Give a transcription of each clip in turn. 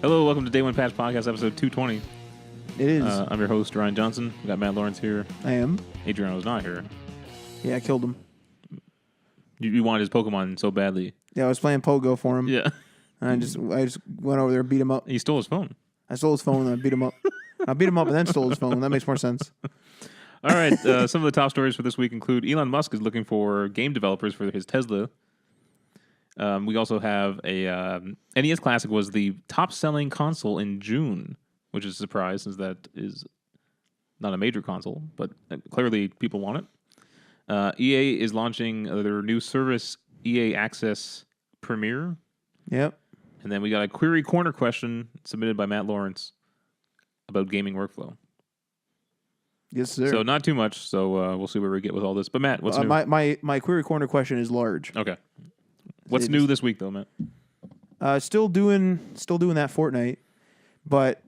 Hello, welcome to Day One Patch Podcast, episode 220. It is. I'm your host, Ryan Johnson. We got Matt Lawrence here. I am. Adriano's not here. Yeah, I killed him. You wanted his Pokemon so badly. Yeah, I was playing Pogo for him. Yeah. And I just went over there and beat him up. He stole his phone. I stole his phone and I beat him up. I beat him up and then stole his phone. That makes more sense. All right, some of the top stories for this week include Elon Musk is looking for game developers for his Tesla. We also have a NES Classic was the top-selling console in June, which is a surprise since that is not a major console, but clearly people want it. EA is launching their new service, EA Access Premier. Yep. And then we got a Query Corner question submitted by Matt Lawrence about gaming workflow. Yes, sir. So not too much, so we'll see where we get with all this. But Matt, what's new? My Query Corner question is large. Okay. What's new this week, though, Matt? Still doing that Fortnite, but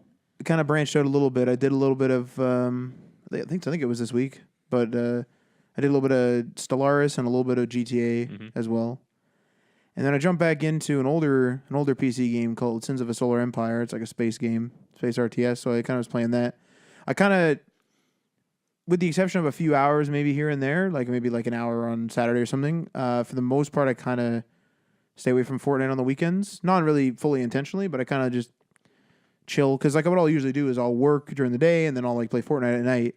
kind of branched out a little bit. I did a little bit of I think it was this week, but I did a little bit of Stellaris and a little bit of GTA as well. And then I jumped back into an older PC game called Sins of a Solar Empire. It's like a space game, space RTS. So I kind of was playing that. I kind of, with the exception of a few hours maybe here and there, like maybe like an hour on Saturday or something, for the most part I kind of stay away from Fortnite on the weekends. Not really fully intentionally, but I kind of just chill. Because like what I'll usually do is I'll work during the day and then I'll like play Fortnite at night.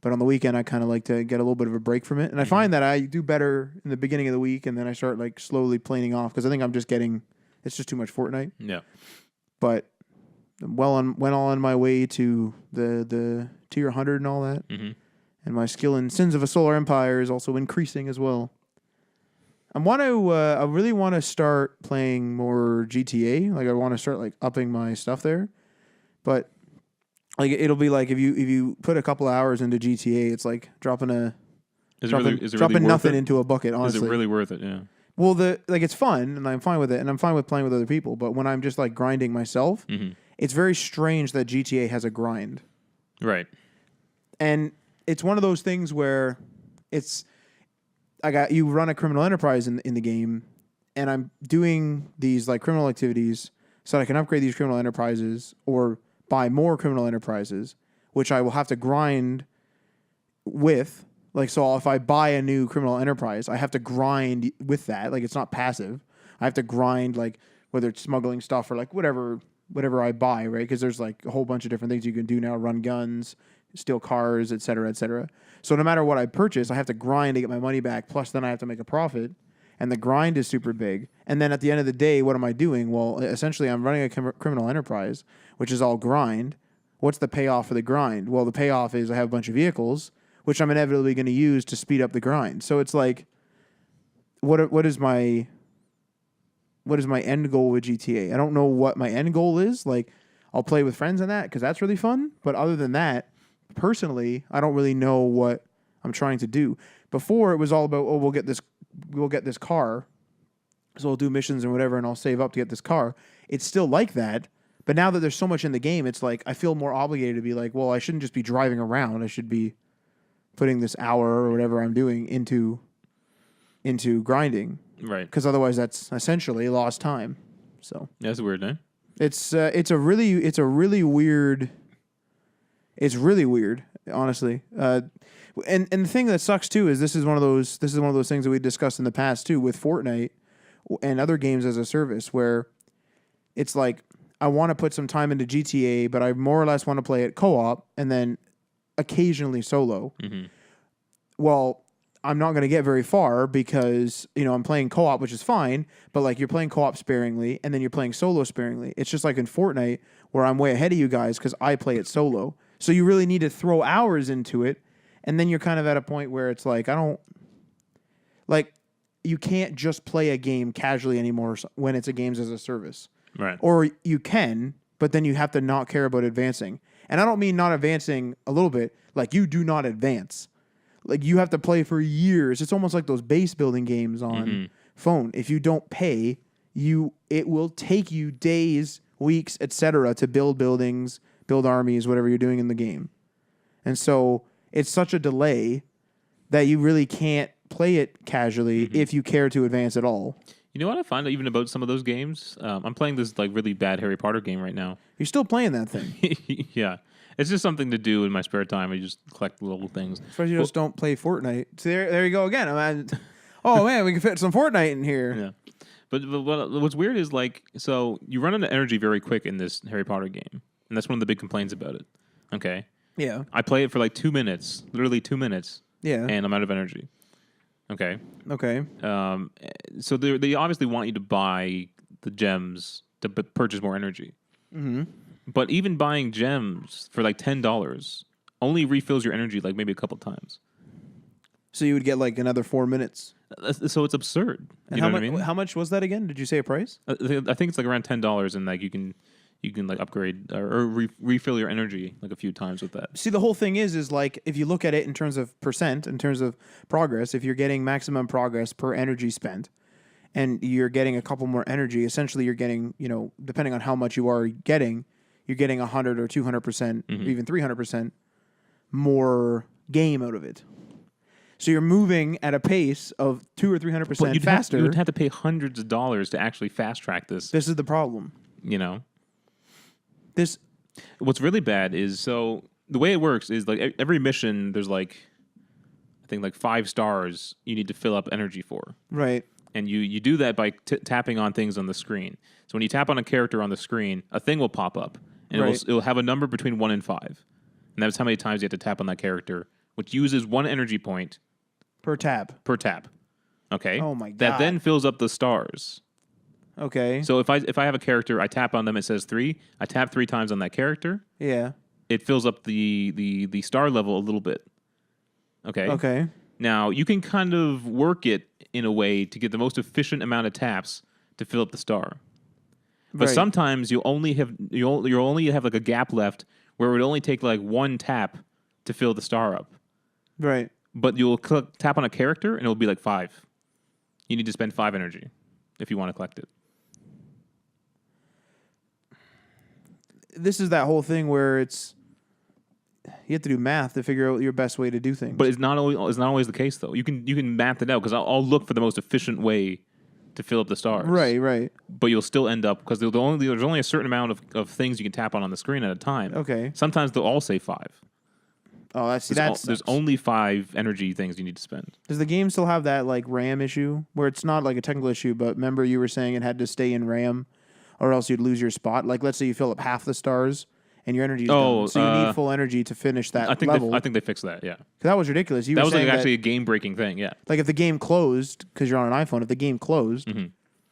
But on the weekend, I kind of like to get a little bit of a break from it. And I find that I do better in the beginning of the week and then I start like slowly planing off because I think I'm just it's just too much Fortnite. Yeah. But went all on my way to the tier 100 and all that. Mm-hmm. And my skill in Sins of a Solar Empire is also increasing as well. I really want to start playing more GTA. Like I want to start like upping my stuff there. But like it'll be like if you put a couple hours into GTA, it's like dropping nothing into a bucket. Honestly, is it really worth it? Yeah. Well, it's fun and I'm fine with it, and I'm fine with playing with other people. But when I'm just like grinding myself, it's very strange that GTA has a grind. Right. And it's one of those things where you run a criminal enterprise in the game, and I'm doing these like criminal activities so that I can upgrade these criminal enterprises or buy more criminal enterprises, which I will have to grind with. Like, so if I buy a new criminal enterprise, I have to grind with that. Like, it's not passive. I have to grind, like, whether it's smuggling stuff or, like, whatever I buy, right? Because there's, like, a whole bunch of different things you can do now. Run guns, steal cars, et cetera, et cetera. So no matter what I purchase, I have to grind to get my money back. Plus, then I have to make a profit. And the grind is super big. And then at the end of the day, what am I doing? Well, essentially, I'm running a criminal enterprise, which is all grind. What's the payoff for the grind? Well, the payoff is I have a bunch of vehicles, which I'm inevitably going to use to speed up the grind. So it's like, what is my end goal with GTA? I don't know what my end goal is. Like, I'll play with friends on that because that's really fun. But other than that, personally, I don't really know what I'm trying to do. Before, it was all about, we'll get this car, so I'll do missions and whatever, and I'll save up to get this car. It's still like that, but now that there's so much in the game, it's like I feel more obligated to be like, well, I shouldn't just be driving around. I should be putting this hour or whatever I'm doing into grinding, right? Because otherwise, that's essentially lost time. So yeah, that's a weird name. It's really weird. It's really weird, honestly. And the thing that sucks too is this is one of those things that we discussed in the past too with Fortnite and other games as a service where it's like I want to put some time into GTA, but I more or less want to play it co-op and then occasionally solo. Mm-hmm. Well, I'm not going to get very far because I'm playing co-op, which is fine, but like you're playing co-op sparingly and then you're playing solo sparingly. It's just like in Fortnite where I'm way ahead of you guys because I play it solo. So you really need to throw hours into it. And then you're kind of at a point where it's like, you can't just play a game casually anymore when it's a games as a service. Right. Or you can, but then you have to not care about advancing. And I don't mean not advancing a little bit. Like, you do not advance. Like, you have to play for years. It's almost like those base building games on phone. If you don't pay, it will take you days, weeks, etc. to build buildings, build armies, whatever you're doing in the game. And so it's such a delay that you really can't play it casually if you care to advance at all. You know what I find even about some of those games? I'm playing this like really bad Harry Potter game right now. You're still playing that thing. Yeah, it's just something to do in my spare time. I just collect little things. Especially you just don't play Fortnite. See, there you go again. Oh man, we can fit some Fortnite in here. Yeah, but what's weird is like, so you run out of energy very quick in this Harry Potter game, and that's one of the big complaints about it. Okay, Yeah. I play it for like 2 minutes, literally 2 minutes, Yeah. and I'm out of energy. Okay. Okay. So they obviously want you to buy the gems to purchase more energy. Mm-hmm. But even buying gems for like $10 only refills your energy like maybe a couple times. So you would get like another 4 minutes. So it's absurd. And You know what I mean? how much was that again? Did you say a price? I think it's like around $10, and like you can like upgrade or refill your energy like a few times with that. See, the whole thing is like if you look at it in terms of percent, in terms of progress, if you're getting maximum progress per energy spent, and you're getting a couple more energy, essentially you're getting, depending on how much you are getting, you're getting 100 or 200%, or even 300% more game out of it. So you're moving at a pace of 200 or 300% faster. You'd have to pay hundreds of dollars to actually fast track this. This is the problem. You know, What's really bad is, so the way it works is like every mission, there's like, I think like 5 stars you need to fill up energy for. right. And you do that by tapping on things on the screen. So when you tap on a character on the screen, a thing will pop up, and Right. it'll have a number between 1 and 5, and that's how many times you have to tap on that character, which uses 1 energy point Per tab. per tap. Okay. Oh my That God. then fills up the stars. Okay. So if I have a character, I tap on them, it says 3. I tap 3 times on that character. Yeah. It fills up the star level a little bit. Okay. Okay. Now you can kind of work it in a way to get the most efficient amount of taps to fill up the star. But Right. sometimes you only have like a gap left where it would only take like 1 tap to fill the star up. Right. But you'll tap on a character and it'll be like 5. You need to spend 5 energy if you want to collect it. This is that whole thing where you have to do math to figure out your best way to do things. But it's not always the case though. You can math it out because I'll look for the most efficient way to fill up the stars. right. But you'll still end up, because there's only a certain amount of things you can tap on the screen at a time. Okay. Sometimes they'll all say 5. Oh, There's only 5 energy things you need to spend. Does the game still have that like RAM issue where it's not like a technical issue, but remember you were saying it had to stay in RAM or else you'd lose your spot? Like let's say you fill up half the stars and your energy is done. So you need full energy to finish that level. I think they fixed that, yeah. 'Cause that was ridiculous. That was like actually a game-breaking thing, yeah. like if the game closed, because you're on an iPhone, if the game closed,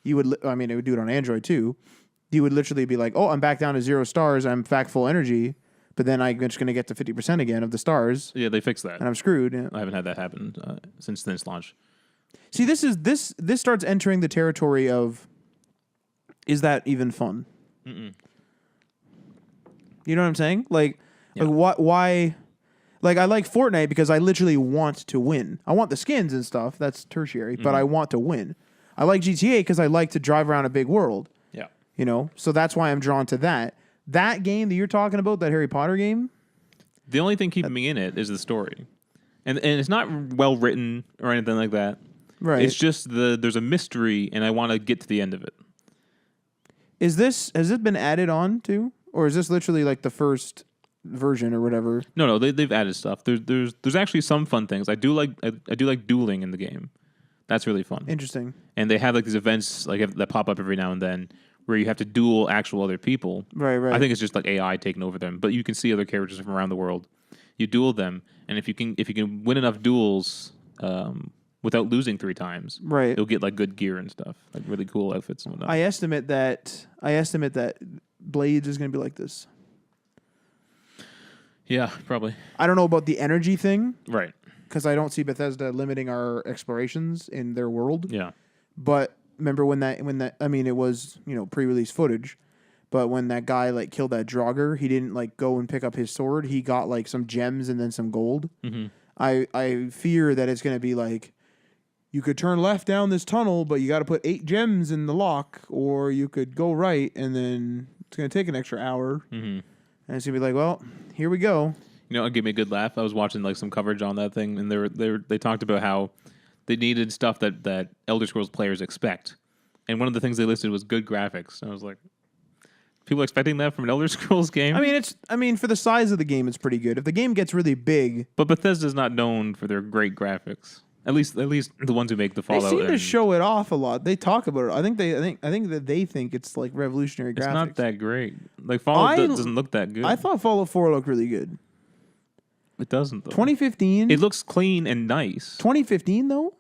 you would, it would do it on Android too. You would literally be like, oh, I'm back down to 0 stars. I'm back full energy. But then I'm just going to get to 50% again of the stars. Yeah, they fixed that. And I'm screwed. Yeah. I haven't had that happen since launch. See, this starts entering the territory of, is that even fun? Mm-mm. You know what I'm saying? Like why? Like I like Fortnite because I literally want to win. I want the skins and stuff. That's tertiary, but I want to win. I like GTA because I like to drive around a big world. Yeah. So that's why I'm drawn to that. That game that you're talking about, that Harry Potter game. The only thing keeping me in it is the story, and it's not well written or anything like that. Right. It's just there's a mystery, and I want to get to the end of it. Has it been added on to, or is this literally like the first version or whatever? No, they've added stuff. There's actually some fun things. I do like dueling in the game. That's really fun. Interesting. And they have like these events that pop up every now and then where you have to duel actual other people. Right. I think it's just like AI taking over them, but you can see other characters from around the world. You duel them, and if you can win enough duels without losing 3 times, right, you'll get like good gear and stuff, like really cool outfits and whatnot. I estimate that Blades is going to be like this. Yeah, probably. I don't know about the energy thing, right? Because I don't see Bethesda limiting our explorations in their world. Yeah, but remember when that I mean it was pre-release footage, but when that guy like killed that Draugr, he didn't like go and pick up his sword. He got like some gems and then some gold. Mm-hmm. I fear that it's going to be like, you could turn left down this tunnel, but you got to put 8 gems in the lock, or you could go right, and then it's going to take an extra hour. Mm-hmm. And it's going to be like, well, here we go. It gave me a good laugh. I was watching like some coverage on that thing, and they talked about how they needed stuff that Elder Scrolls players expect, And one of the things they listed was good graphics. And I was like, people expecting that from an Elder Scrolls game? I mean, for the size of the game, it's pretty good. If the game gets really big, But Bethesda's not known for their great graphics. At least the ones who make the Fallout. they seem to show it off a lot. They talk about it. I think that they think it's like revolutionary graphics. It's not that great. Like Fallout doesn't look that good. I thought Fallout 4 looked really good. It doesn't though. 2015. It looks clean and nice. 2015 though.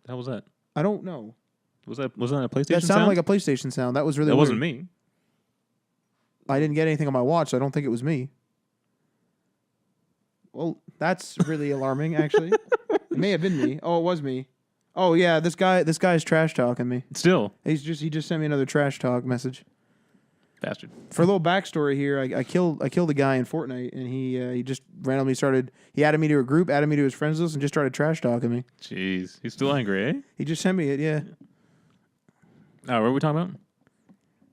How was that? I don't know. Was that a PlayStation? That sounded sound? like a PlayStation sound. That was really. That weird. wasn't me. I didn't get anything on my watch. So I don't think it was me. Well, that's really alarming. Actually, it may have been me. Oh, it was me. Oh yeah, this guy's trash talking me. Still, He just sent me another trash talk message. bastard. For a little backstory here, I killed a guy in Fortnite, and he just randomly started. He added me to a group, added me to his friends list, and just started trash talking me. Jeez, he's still angry, eh? He just sent me it. Yeah, Oh, what are we talking about?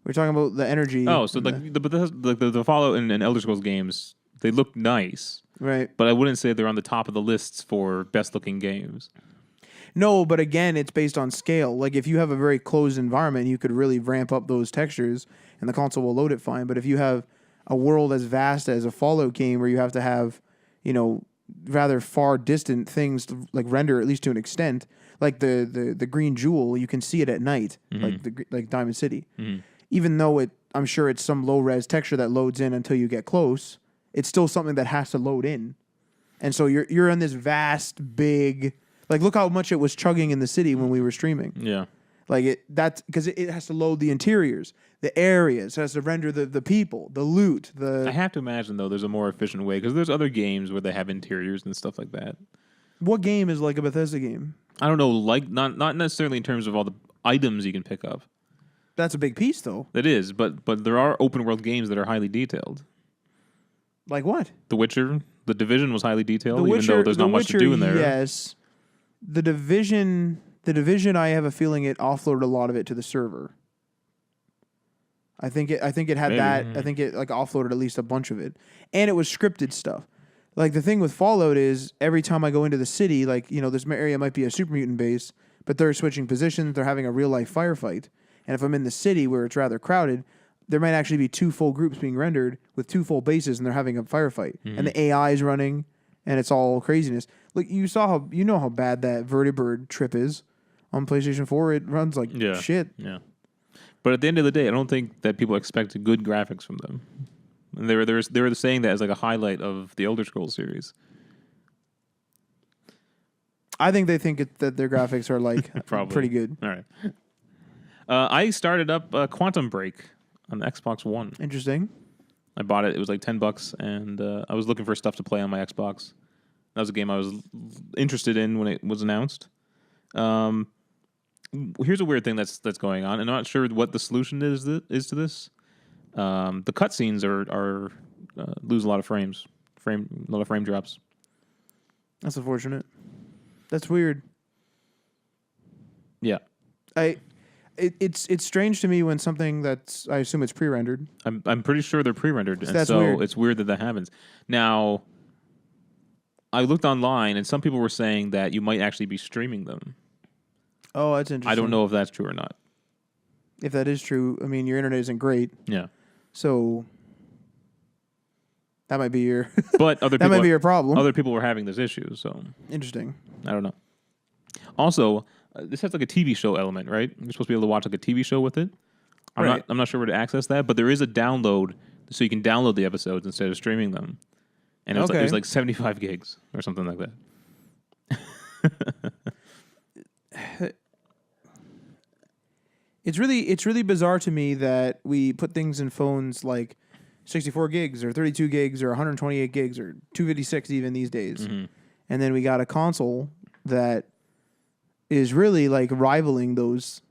we're talking about the energy. Oh, so like the Fallout and Elder Scrolls games, they look nice, right. but I wouldn't say they're on the top of the lists for best looking games. No, but again, it's based on scale. Like if you have a very closed environment, you could really ramp up those textures, and the console will load it fine. But if you have a world as vast as a Fallout game, where you have to have, rather far distant things to like render at least to an extent, like the green jewel, you can see it at night, like Diamond City. Mm-hmm. Even though I'm sure it's some low res texture that loads in until you get close. It's still something that has to load in, and so you're in this vast, big. Like, look how much it was chugging in the city when we were streaming. Yeah. Like, that's because it has to load the interiors, the areas, it has to render the people, the loot, I have to imagine, though, there's a more efficient way, because there's other games where they have interiors and stuff like that. What game is like a Bethesda game? I don't know, like, not necessarily in terms of all the items you can pick up. That's a big piece, though. That is, but there are open-world games that are highly detailed. Like what? The Witcher, The Division was highly detailed, even though there's not much to do in there. Yes. The Division, I have a feeling it offloaded a lot of it to the server. I think it had Maybe. that. I think it like offloaded at least a bunch of it, and it was scripted stuff. Like the thing with Fallout is every time I go into the city, like this area might be a super mutant base, but they're switching positions. They're having a real life firefight, and if I'm in the city where it's rather crowded, there might actually be 2 full groups being rendered with 2 full bases, and they're having a firefight, and the AI is running. And it's all craziness. Like you saw how bad that Vertibird trip is on PlayStation 4. It runs like shit. Yeah. But at the end of the day, I don't think that people expect good graphics from them. And they were saying that as like a highlight of the Elder Scrolls series. I think they think that their graphics are like pretty good. All right. I started up Quantum Break on the Xbox One. Interesting. I bought it. It was like $10, and I was looking for stuff to play on my Xbox. That was a game I was interested in when it was announced. Here's a weird thing that's going on, and I'm not sure what the solution is to this. The cutscenes are lose a lot of frame drops. That's unfortunate. That's weird. Yeah. It's strange to me when something that's I assume it's pre-rendered. I'm pretty sure they're pre-rendered, and That's so weird. it's weird that happens. Now, I looked online, and some people were saying that you might actually be streaming them. Oh, that's interesting. I don't know if that's true or not. If that is true, I mean your internet isn't great, Yeah, so that might be your but other that people might be your problem. Other people were having this issue, so Interesting. I don't know. Also, this has like a TV show element, right? You're supposed to be able to watch like a TV show with it. I'm not sure where to access that, but there is a download, so you can download the episodes instead of streaming them. And it was like 75 gigs or something like that. It's really bizarre to me that we put things in phones like 64 gigs or 32 gigs or 128 gigs or 256 even these days. Mm-hmm. And then we got a console that is really like rivaling those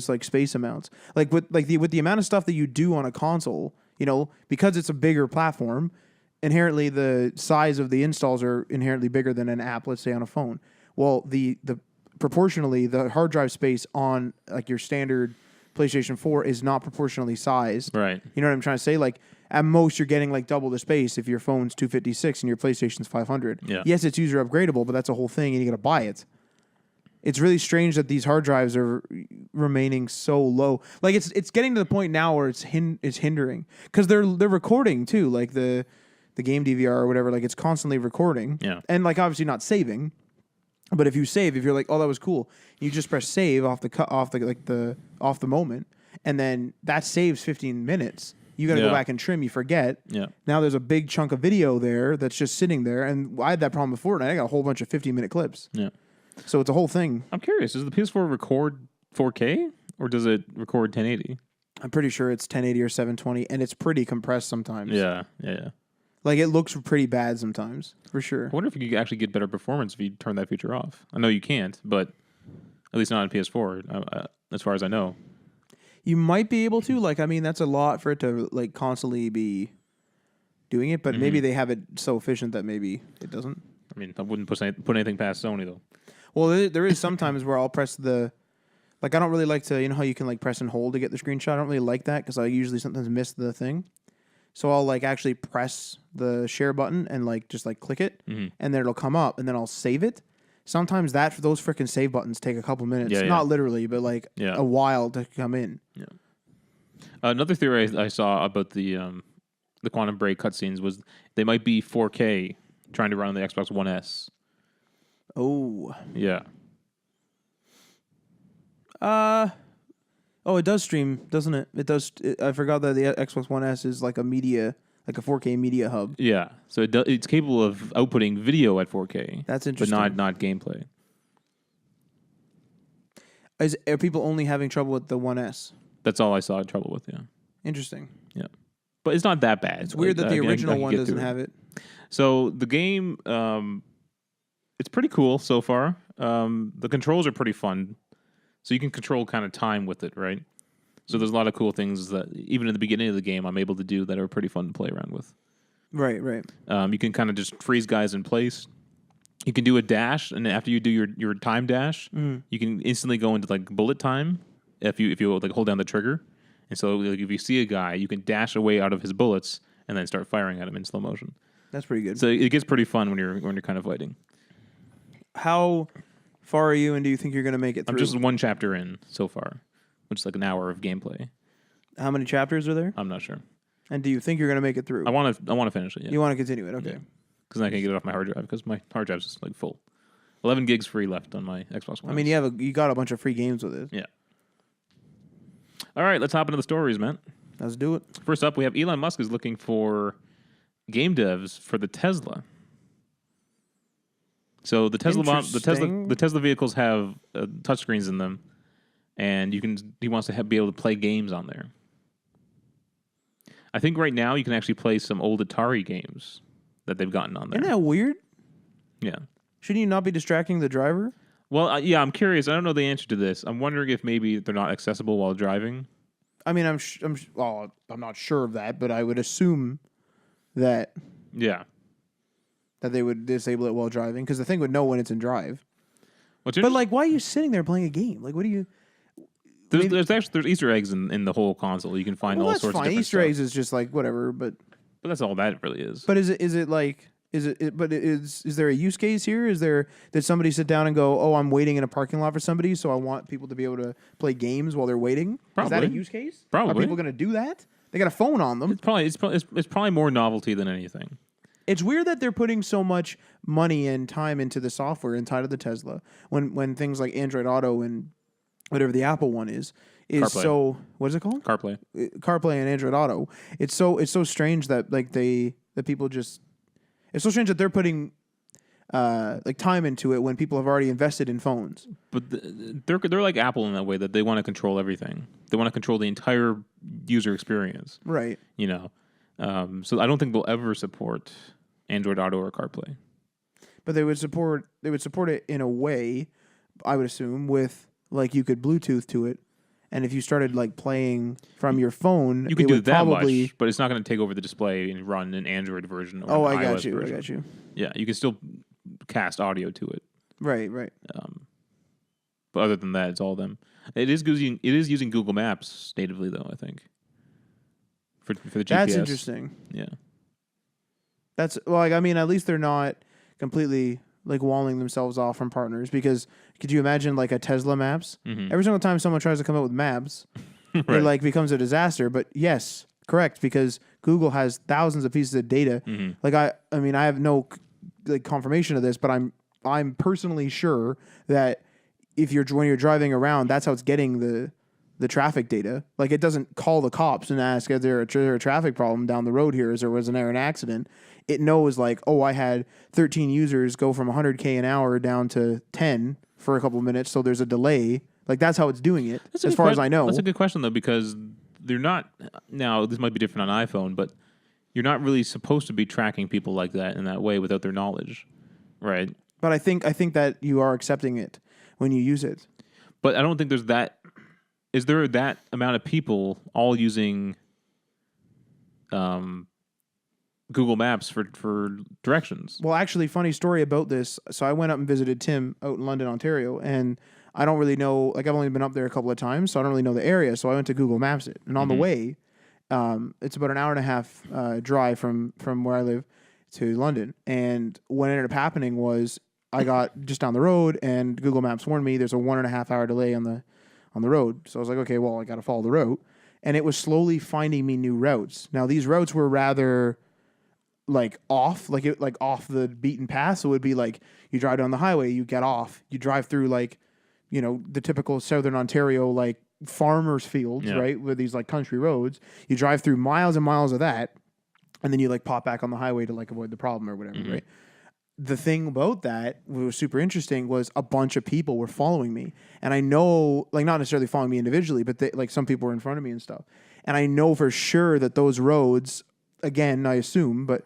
like space amounts. Like with the amount of stuff that you do on a console, because it's a bigger platform, inherently the size of the installs are inherently bigger than an app, let's say on a phone. Well, the proportionally the hard drive space on like your standard PlayStation 4 is not proportionally sized. Right. You know what I'm trying to say? Like at most you're getting like double the space if your phone's 256 and your PlayStation's 500. Yeah. Yes, it's user upgradable, but that's a whole thing and you got to buy it. It's really strange that these hard drives are remaining so low. Like it's getting to the point now where it's hindering because they're recording too, like the game DVR or whatever. Like it's constantly recording, and like obviously not saving. But if you save, if you're like, oh, that was cool, you just press save off the moment, and then that saves 15 minutes. You got to go back and trim. You forget. Yeah. Now there's a big chunk of video there that's just sitting there, and I had that problem before, and I got a whole bunch of 15-minute clips. Yeah. So it's a whole thing. I'm curious. Does the PS4 record 4K or does it record 1080? I'm pretty sure it's 1080 or 720, and it's pretty compressed sometimes. Yeah. Like it looks pretty bad sometimes, for sure. I wonder if you could actually get better performance if you turn that feature off. I know you can't, but at least not on PS4, as far as I know. You might be able to. Like, I mean, that's a lot for it to like constantly be doing it, but maybe they have it so efficient that maybe it doesn't. I mean, I wouldn't put anything past Sony though. Well, there is sometimes where I'll press I don't really like to, you know how you can like press and hold to get the screenshot? I don't really like that because I usually sometimes miss the thing. So I'll like actually press the share button and like just like click it, and then it'll come up, and then I'll save it. Sometimes those freaking save buttons take a couple minutes, not literally, but like a while to come in. Yeah. Another theory I saw about the Quantum Break cutscenes was they might be 4K trying to run on the Xbox One S. Oh. Yeah. Oh, it does stream, doesn't it? It does. I forgot that the Xbox One S is like a 4K media hub. Yeah. So it's capable of outputting video at 4K. That's interesting. But not gameplay. Are people only having trouble with the One S? That's all I saw trouble with, yeah. Interesting. Yeah. But it's not that bad. It's weird that the original one doesn't have it. So the game, it's pretty cool so far. The controls are pretty fun. So you can control kind of time with it, right? So there's a lot of cool things that even in the beginning of the game I'm able to do that are pretty fun to play around with. Right. You can kind of just freeze guys in place. You can do a dash, and after you do your time dash, you can instantly go into like bullet time if you like hold down the trigger. And so like, if you see a guy, you can dash away out of his bullets and then start firing at him in slow motion. That's pretty good. So it gets pretty fun when you're kind of fighting. How far are you, and do you think you're going to make it through? I'm just one chapter in so far, which is like an hour of gameplay. How many chapters are there? I'm not sure. And do you think you're going to make it through? I want to finish it. Yeah. You want to continue it? Okay. Because then I can get it off my hard drive because my hard drive's just like full. 11 gigs free left on my Xbox One. I mean, you got a bunch of free games with it. Yeah. All right, let's hop into the stories, man. Let's do it. First up, we have Elon Musk is looking for game devs for the Tesla. So the Tesla vehicles have touchscreens in them, and he wants to be able to play games on there. I think right now you can actually play some old Atari games that they've gotten on there. Isn't that weird? Yeah. Shouldn't you not be distracting the driver? Well, yeah, I'm curious. I don't know the answer to this. I'm wondering if maybe they're not accessible while driving. I mean, I'm not sure of that, but I would assume that they would disable it while driving because the thing would know when it's in drive. But like, why are you sitting there playing a game? Like, what do you? There's Easter eggs in the whole console. You can find all sorts of different Easter stuff. eggs is just like whatever, but that's all that really is. But is there a use case here? Did somebody sit down and go, "Oh, I'm waiting in a parking lot for somebody, so I want people to be able to play games while they're waiting"? Probably. Is that a use case? Probably. Are people going to do that? They got a phone on them. It's probably more novelty than anything. It's weird that they're putting so much money and time into the software inside of the Tesla when things like Android Auto and whatever the Apple one is CarPlay. So what is it called? CarPlay and Android Auto. It's so strange that like people just. It's so strange that they're putting like time into it when people have already invested in phones. But they're like Apple in that way that they want to control everything. They want to control the entire user experience. Right. You know, so I don't think they'll ever support Android Auto or CarPlay. But they would support it in a way, I would assume, with like you could Bluetooth to it. And if you started like playing from your phone, you could do that much, but it's not going to take over the display and run an Android version or an iOS version. I got you. Yeah, you can still cast audio to it. Right. But other than that, it's all them. It is using Google Maps natively, though. I think for the GPS. That's interesting. Yeah. That's like I mean, at least they're not completely like walling themselves off from partners. Because could you imagine like a Tesla Maps? Mm-hmm. Every single time someone tries to come up with maps, Right. it like becomes a disaster. But yes, correct, because Google has thousands of pieces of data. Mm-hmm. Like I mean, I have no like confirmation of this, but I'm personally sure that when you're driving around, that's how it's getting the traffic data. Like it doesn't call the cops and ask, is there a traffic problem down the road here? Was there an accident? It knows like, oh, I had 13 users go from 100K an hour down to 10 for a couple of minutes, so there's a delay. Like that's how it's doing it, as far as I know. That's a good question though, because they're not. Now this might be different on iPhone, but you're not really supposed to be tracking people like that in that way without their knowledge, right? But I think that you are accepting it when you use it. But I don't think there's that. Is there that amount of people all using Google Maps for directions? Well, actually, funny story about this. So I went up and visited Tim out in London, Ontario, and I don't really know. Like I've only been up there a couple of times, so I don't really know the area. So I went to Google Maps it, and on the way, it's about an hour and a half drive from where I live to London. And what ended up happening was I got just down the road, and Google Maps warned me there's a 1.5 hour delay on the road. So I was like, okay, well, I got to follow the route. And it was slowly finding me new routes. Now, these routes were rather like off, like off the beaten path. So it would be like you drive down the highway, you get off, you drive through like, the typical Southern Ontario, like farmers' fields, right? With these like country roads. You drive through miles and miles of that. And then you like pop back on the highway to like avoid the problem or whatever, right? The thing about that, what was super interesting, was a bunch of people were following me. And I know, like not necessarily following me individually, but like some people were in front of me and stuff. And I know for sure that those roads, again, I assume that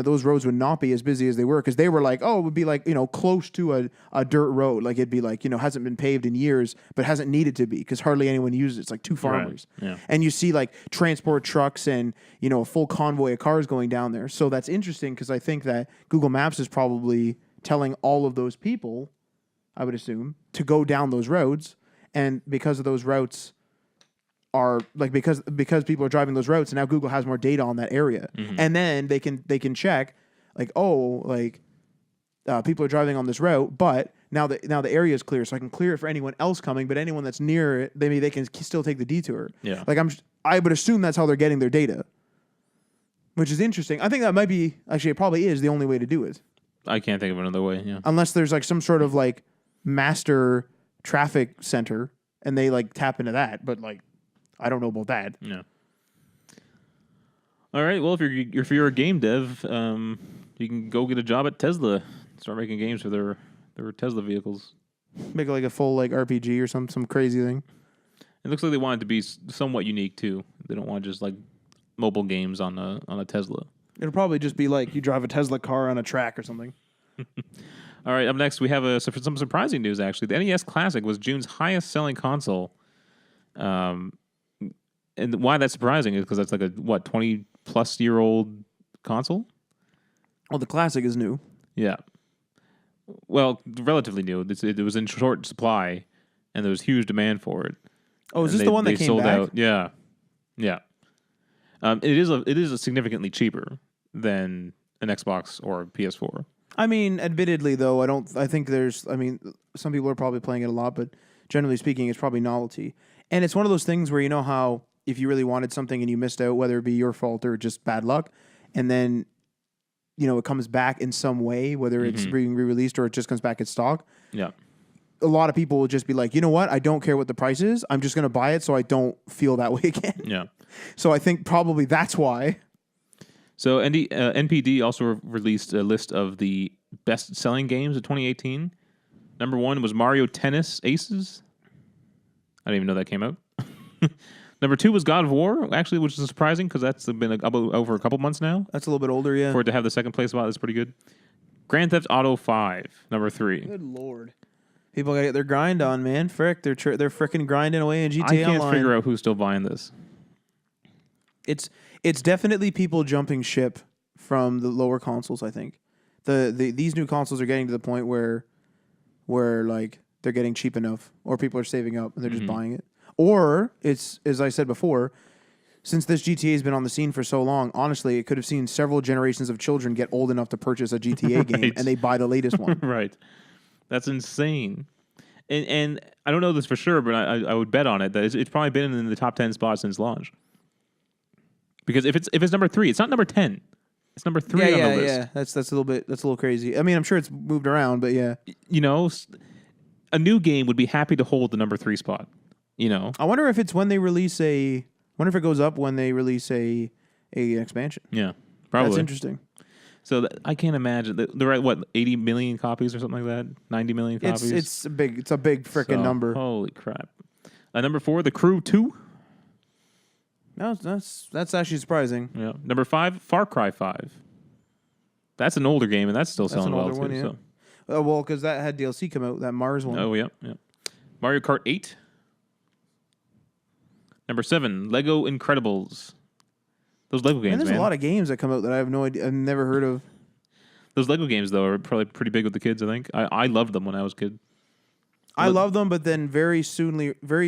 those roads would not be as busy as they were, because they were like, oh, it would be like, close to a dirt road. Like it'd be like, hasn't been paved in years, but hasn't needed to be because hardly anyone uses it. It's like two farmers. Right. Yeah. And you see like transport trucks and, a full convoy of cars going down there. So that's interesting because I think that Google Maps is probably telling all of those people, I would assume, to go down those roads. And because of those routes are like, because people are driving those routes, and now Google has more data on that area. And then they can check like, oh, like people are driving on this route, but now the area is clear, so I can clear it for anyone else coming, but anyone that's near it, maybe they can still take the detour. Yeah. Like I would assume that's how they're getting their data, which is interesting. I think that might be, actually it probably is the only way to do it. I can't think of another way. Yeah. Unless there's like some sort of like master traffic center and they like tap into that, but like I don't know about that. Yeah. All right. Well, if you're a game dev, you can go get a job at Tesla. Start making games for their Tesla vehicles. Make like a full like RPG or some crazy thing. It looks like they want it to be somewhat unique too. They don't want just like mobile games on a Tesla. It'll probably just be like you drive a Tesla car on a track or something. All right. Up next, we have some surprising news. Actually, the NES Classic was June's highest-selling console. And why that's surprising is because that's like a 20-plus-year-old console. Well, the Classic is new. Yeah. Well, relatively new. It was in short supply, and there was huge demand for it. Oh, is this the one that came sold back? out? Yeah, yeah. It is significantly cheaper than an Xbox or PS4. I mean, admittedly, though, I think there's. I mean, some people are probably playing it a lot, but generally speaking, it's probably novelty. And it's one of those things where you know how if you really wanted something and you missed out, whether it be your fault or just bad luck, and then it comes back in some way, whether it's being re-released or it just comes back in stock. Yeah. A lot of people will just be like, you know what? I don't care what the price is. I'm just going to buy it so I don't feel that way again. Yeah. So I think probably that's why. So NPD also released a list of the best-selling games of 2018. Number 1 was Mario Tennis Aces. I didn't even know that came out. Number 2 was God of War, actually, which is surprising because that's been over a couple months now. That's a little bit older, yeah. For it to have the second place spot, that's pretty good. Grand Theft Auto 5, number 3. Good lord. People gotta get their grind on, man. Frick, they're freaking grinding away in GTA I can't Online. figure out who's still buying this. It's definitely people jumping ship from the lower consoles, I think. These new consoles are getting to the point where like they're getting cheap enough, or people are saving up and they're just buying it. Or it's, as I said before, since this GTA has been on the scene for so long, honestly, it could have seen several generations of children get old enough to purchase a GTA game, and they buy the latest one. Right. That's insane. And I don't know this for sure, but I would bet on it that it's probably been in the top 10 spots since launch. Because if it's number 3, it's not number 10. It's number 3 on the list. Yeah. That's a little crazy. I mean, I'm sure it's moved around, but yeah. You know, a new game would be happy to hold the number 3 spot. You know, I wonder if it's when they release a. Wonder if it goes up when they release a expansion. Yeah, probably. That's interesting. So I can't imagine they're at 80 million copies or something like that. 90 million copies. It's a big freaking number. Holy crap! Number 4, The Crew 2. No, that's actually surprising. Yeah. Number 5, Far Cry 5. That's an older game, and that's still selling well one, too. yeah. So. Well, because that had DLC come out, that Mars one. Oh yeah. Mario Kart 8. Number 7, Lego Incredibles. Those Lego games, There's man. a lot of games that come out that I have no idea. I've never heard of. Those Lego games, though, are probably pretty big with the kids, I think. I loved them when I was a kid. I loved them, but then very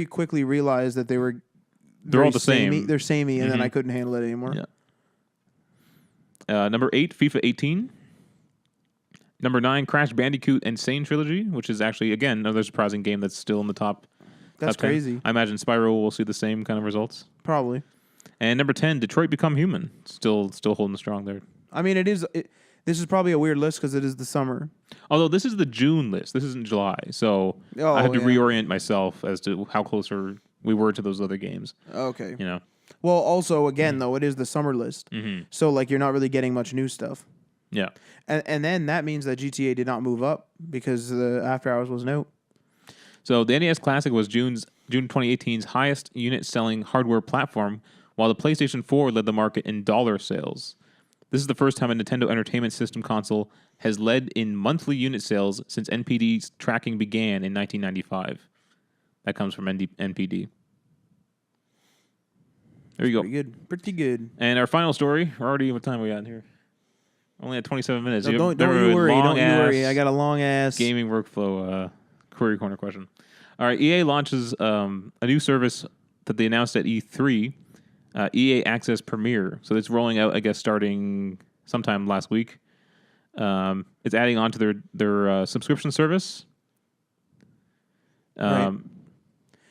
quickly realized that they're all the same. They're samey, and then I couldn't handle it anymore. Yeah. Number 8, FIFA 18. Number 9, Crash Bandicoot Insane Trilogy, which is actually, again, another surprising game that's still in the top. That's top 10. crazy. I imagine Spyro will see the same kind of results. Probably. And number 10, Detroit Become Human. Still holding strong there. I mean, this is probably a weird list because it is the summer. Although this is the June list. This isn't July. So I have to reorient myself as to how closer we were to those other games. Okay. You know. Well, also, again, though, it is the summer list. Mm-hmm. So, like, you're not really getting much new stuff. Yeah. And then that means that GTA did not move up because the After Hours wasn't out. So the NES Classic was June 2018's highest unit-selling hardware platform, while the PlayStation 4 led the market in dollar sales. This is the first time a Nintendo Entertainment System console has led in monthly unit sales since NPD's tracking began in 1995. That comes from NPD. There you go. Pretty good. And our final story, we're already, what time are we at here? Only at 27 minutes. No, don't you worry. I got a long ass gaming workflow query corner question. All right, EA launches a new service that they announced at E3, EA Access Premier. So it's rolling out, I guess, starting sometime last week. It's adding on to their subscription service. Right.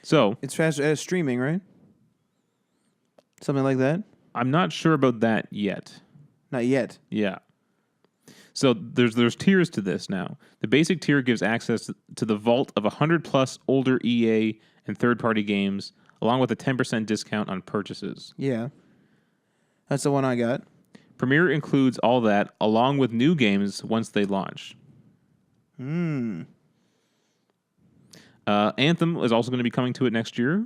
So it's faster as streaming, right? Something like that. I'm not sure about that yet. Not yet. Yeah. So there's tiers to this now. The basic tier gives access to the vault of 100+ older EA and third-party games, along with a 10% discount on purchases. Yeah. That's the one I got. Premier includes all that, along with new games once they launch. Anthem is also going to be coming to it next year.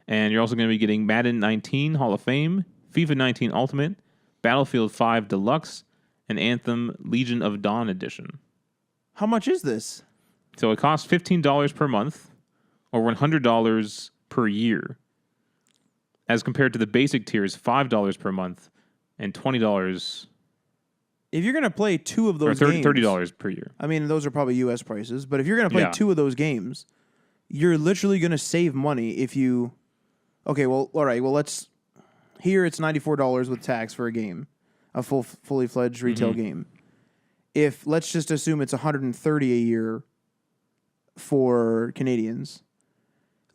And you're also going to be getting Madden 19 Hall of Fame, FIFA 19 Ultimate, Battlefield 5 Deluxe, and Anthem Legion of Dawn Edition. How much is this? So it costs $15 per month or $100 per year, as compared to the basic tiers, $5 per month and $20. If you're going to play two of those games, $30 per year. I mean, those are probably U.S. prices, but if you're going to play two of those games, you're literally going to save money if you... Okay, well, all right, well, Here it's $94 with tax for a game, a fully fledged retail game. If let's just assume it's $130 a year for Canadians,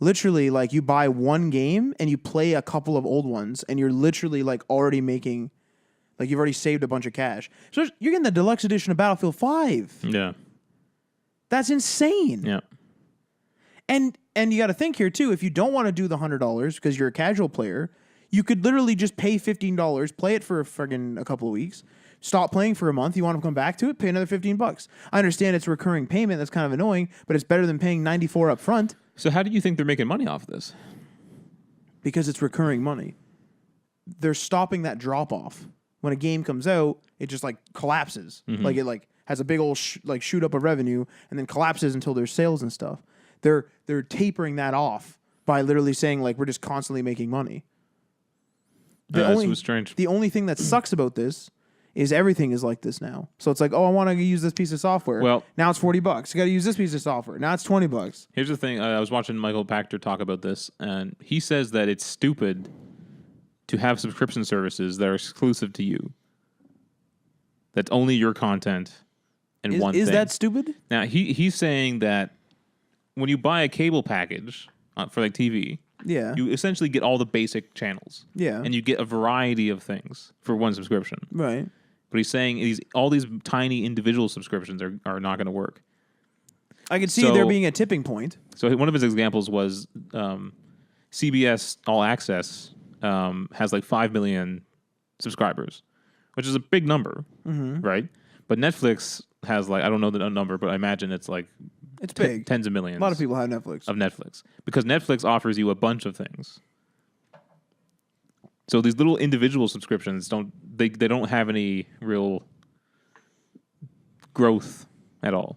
literally like you buy one game and you play a couple of old ones, and you're literally like already making, like you've already saved a bunch of cash. So you're getting the deluxe edition of Battlefield 5. Yeah, that's insane. Yeah, and you got to think here too. If you don't want to do the $100 because you're a casual player, you could literally just pay $15, play it for a couple of weeks, stop playing for a month. You want to come back to it, pay another $15. I understand it's a recurring payment. That's kind of annoying, but it's better than paying $94 up front. So how do you think they're making money off of this? Because it's recurring money. They're stopping that drop off. When a game comes out, it just like collapses. Like it like has a big old shoot up of revenue and then collapses until there's sales and stuff. They're tapering that off by literally saying like we're just constantly making money. That's strange. The only thing that sucks about this is everything is like this now. So it's like, oh, I want to use this piece of software. Well, now it's $40. You got to use this piece of software. Now it's $20. Here's the thing. I was watching Michael Pachter talk about this, and he says that it's stupid to have subscription services that are exclusive to you. That's only your content and one thing. Is that stupid? Now, he's saying that when you buy a cable package for like TV, Yeah. you essentially get all the basic channels. Yeah. And you get a variety of things for one subscription. Right. But he's saying all these tiny individual subscriptions are not going to work. I could see there being a tipping point. So one of his examples was CBS All Access has like 5 million subscribers, which is a big number, right? But Netflix has like, I don't know the number, but I imagine it's like It's big. tens of millions. A lot of people have Netflix. Of Netflix. Because Netflix offers you a bunch of things. So these little individual subscriptions don't have any real growth at all.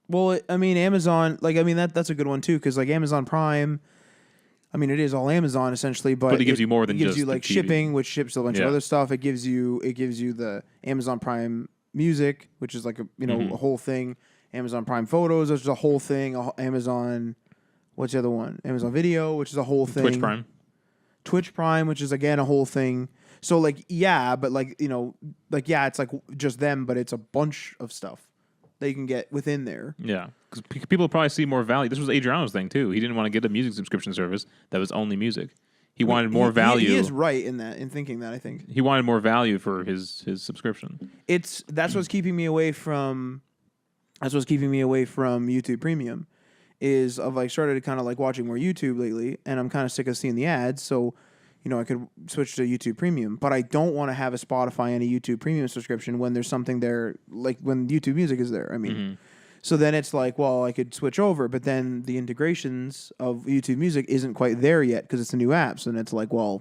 Well, I mean, Amazon, that's a good one too, because like Amazon Prime, I mean, it is all Amazon essentially, but it gives you more than just it gives you like the TV. shipping, which ships a bunch of other stuff. It gives you the Amazon Prime Music, which is like a whole thing. Amazon Prime Photos, which is a whole thing. Amazon, what's the other one? Amazon Video, which is a whole thing. Twitch Prime, which is again a whole thing. So like, yeah, but like, it's like just them, but it's a bunch of stuff that you can get within there. Yeah, because people probably see more value. This was Adriano's thing too. He didn't want to get a music subscription service that was only music. He wanted more value. He is right in thinking that, I think. He wanted more value for his subscription. That's what's keeping me away from YouTube Premium. Is of like started kind of like watching more YouTube lately, and I'm kind of sick of seeing the ads. So, I could switch to YouTube Premium, but I don't want to have a Spotify and a YouTube Premium subscription when there's something there, like when YouTube Music is there. I mean, so then it's like, well, I could switch over, but then the integrations of YouTube Music isn't quite there yet because it's a new app. So then it's like, well,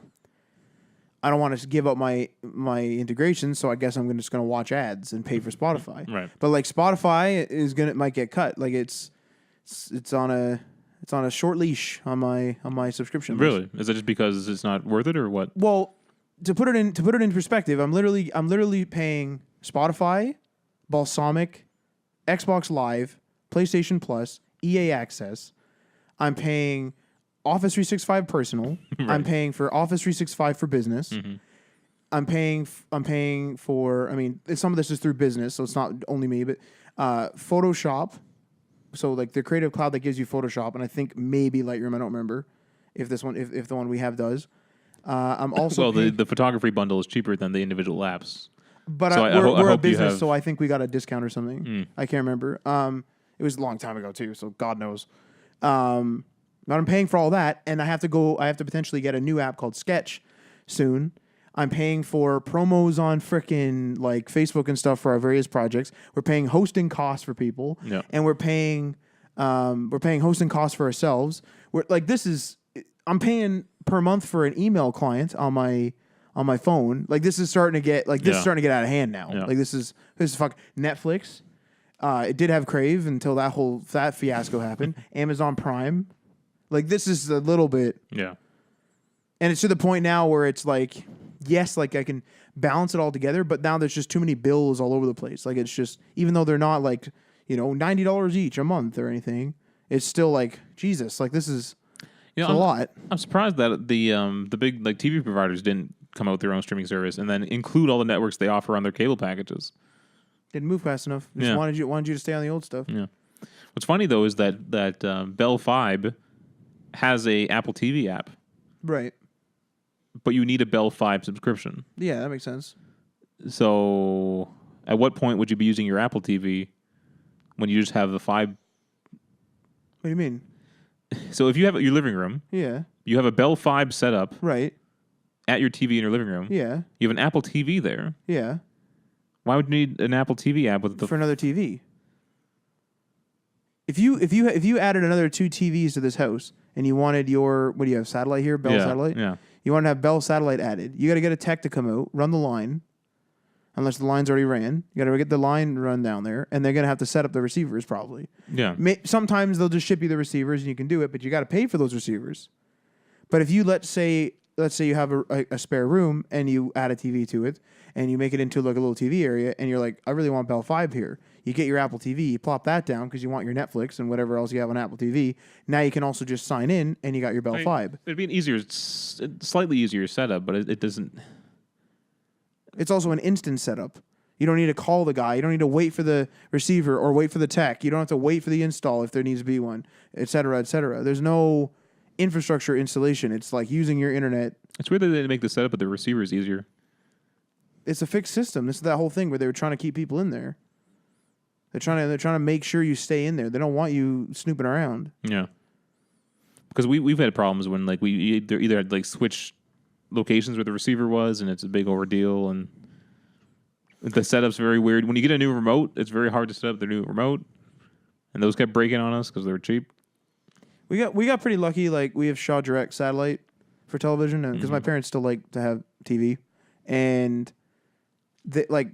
I don't want to give up my integration, so I guess I'm just going to watch ads and pay for Spotify. Right. But like Spotify might get cut. Like it's on a short leash on my subscription list. Really? Is it just because it's not worth it, or what? Well, to put it in perspective, I'm literally paying Spotify, Balsamic, Xbox Live, PlayStation Plus, EA Access. I'm paying Office 365 Personal. Right. I'm paying for Office 365 for Business. I'm paying for. I mean, some of this is through business, so it's not only me, but Photoshop. So like the Creative Cloud that gives you Photoshop, and I think maybe Lightroom. I don't remember if the one we have does. I'm also the photography bundle is cheaper than the individual apps. But so we're a business, so I think we got a discount or something. I can't remember. It was a long time ago too, so God knows. But I'm paying for all that, and I have to potentially get a new app called Sketch soon. I'm paying for promos on frickin' like Facebook and stuff for our various projects. We're paying hosting costs for people, and we're paying hosting costs for ourselves. I'm paying per month for an email client on my phone. Like this is starting to get starting to get out of hand now. Yeah. Like this is fuck Netflix. It did have Crave until that fiasco happened. Amazon Prime. Like this is a little bit. Yeah. And it's to the point now where it's like, yes, like I can balance it all together, but now there's just too many bills all over the place. Like it's just, even though they're not like, $90 each a month or anything, it's still like, Jesus, like this is a lot. I'm surprised that the big like TV providers didn't come out with their own streaming service and then include all the networks they offer on their cable packages. Didn't move fast enough. Just wanted you to stay on the old stuff. Yeah. What's funny though is that Bell Fibe has a Apple TV app. Right. But you need a Bell Fibe subscription. Yeah, that makes sense. So, at what point would you be using your Apple TV when you just have the Fibe? What do you mean? So, if you have your living room, you have a Bell Fibe set up, right, at your TV in your living room. Yeah, you have an Apple TV there. Yeah. Why would you need an Apple TV app for another TV? If you added another 2 TVs to this house and you wanted your, what do you have, satellite here, Bell satellite? Yeah. You want to have Bell satellite added. You got to get a tech to come out, run the line, unless the line's already ran. You got to get the line run down there, and they're going to have to set up the receivers probably. Yeah. Sometimes they'll just ship you the receivers and you can do it, but you got to pay for those receivers. But if you, let's say, let's say you have a spare room and you add a TV to it and you make it into like a little TV area and you're like, I really want Bell 5 here. You get your Apple TV, you plop that down because you want your Netflix and whatever else you have on Apple TV. Now you can also just sign in and you got your Bell 5. It'd be an easier, slightly easier setup, but it doesn't. It's also an instant setup. You don't need to call the guy. You don't need to wait for the receiver or wait for the tech. You don't have to wait for the install if there needs to be one, et cetera, et cetera. There's no infrastructure installation. It's like using your internet. It's weird that they make the setup of the receivers easier. It's a fixed system. This is that whole thing where they were trying to keep people in there. They're trying to make sure you stay in there. They don't want you snooping around. Yeah. Because we've had problems when like we either had like switch locations where the receiver was and it's a big ordeal and the setup's very weird. When you get a new remote, it's very hard to set up the new remote. And those kept breaking on us because they were cheap. We got pretty lucky. Like we have Shaw Direct satellite for television, because my parents still like to have TV, and like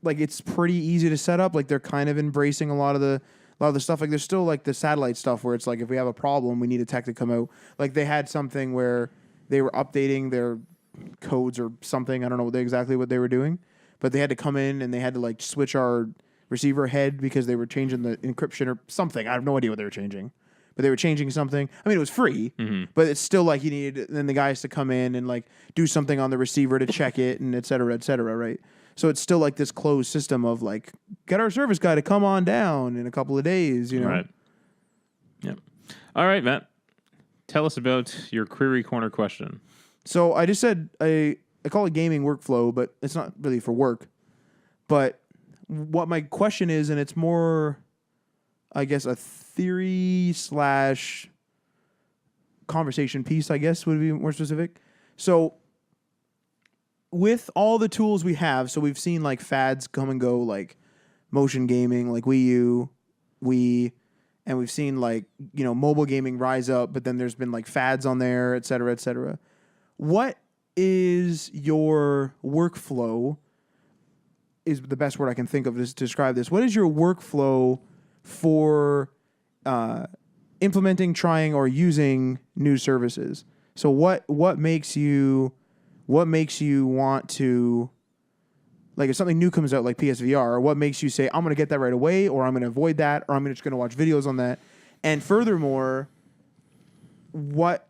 it's pretty easy to set up. Like they're kind of embracing a lot of the stuff. Like there's still like the satellite stuff where it's like if we have a problem, we need a tech to come out. Like they had something where they were updating their codes or something. I don't know exactly what they were doing, but they had to come in and they had to like switch our receiver head because they were changing the encryption or something. I have no idea what they were changing. But they were changing something. I mean, it was free, but it's still like you needed then the guys to come in and like do something on the receiver to check it and et cetera, right? So it's still like this closed system of like, get our service guy to come on down in a couple of days, you know? Right. Yep. All right, Matt. Tell us about your Query Corner question. So I just said, I call it gaming workflow, but it's not really for work. But what my question is, and it's more, I guess, a theory / conversation piece, I guess, would be more specific. So with all the tools we have, so we've seen like fads come and go, like motion gaming, like Wii U, Wii, and we've seen like, you know, mobile gaming rise up, but then there's been like fads on there, et cetera, et cetera. What is your workflow, is the best word I can think of to describe this. What is your workflow for implementing, trying, or using new services? So what makes you want to, like if something new comes out like PSVR, what makes you say I'm going to get that right away, or I'm going to avoid that, or I'm just going to watch videos on that? And furthermore, what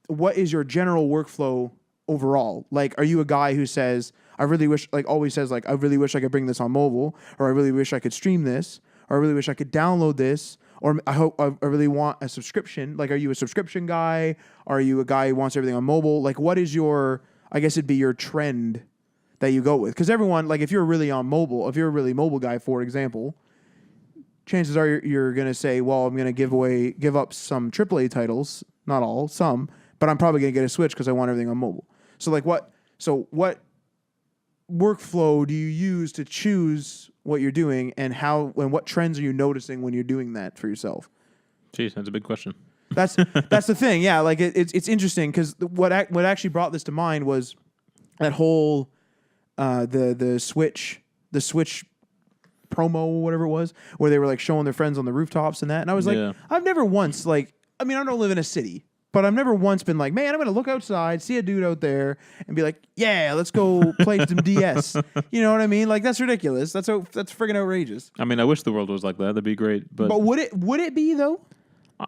is your general workflow overall? Like, are you a guy who says, I really wish, like always says, like, I really wish I could bring this on mobile, or I really wish I could stream this, or I really wish I could download this, or I really want a subscription. Like, are you a subscription guy? Are you a guy who wants everything on mobile? Like, what is your, I guess it'd be your trend that you go with? Because everyone, like, if you're really on mobile, if you're a really mobile guy, for example, chances are you're going to say, well, I'm going to give up some AAA titles, not all, some, but I'm probably going to get a Switch because I want everything on mobile. So, like, what workflow do you use to choose what you're doing, and what trends are you noticing when you're doing that for yourself? Jeez, that's a big question. That's the thing, yeah. Like it's interesting because what actually brought this to mind was that whole the Switch promo or whatever it was, where they were like showing their friends on the rooftops and that, and I was like, I've never once like, I mean, I don't live in a city, but I've never once been like, man, I'm going to look outside, see a dude out there, and be like, yeah, let's go play some DS. You know what I mean? Like, that's ridiculous. That's friggin' outrageous. I mean, I wish the world was like that. That'd be great. But would it be, though?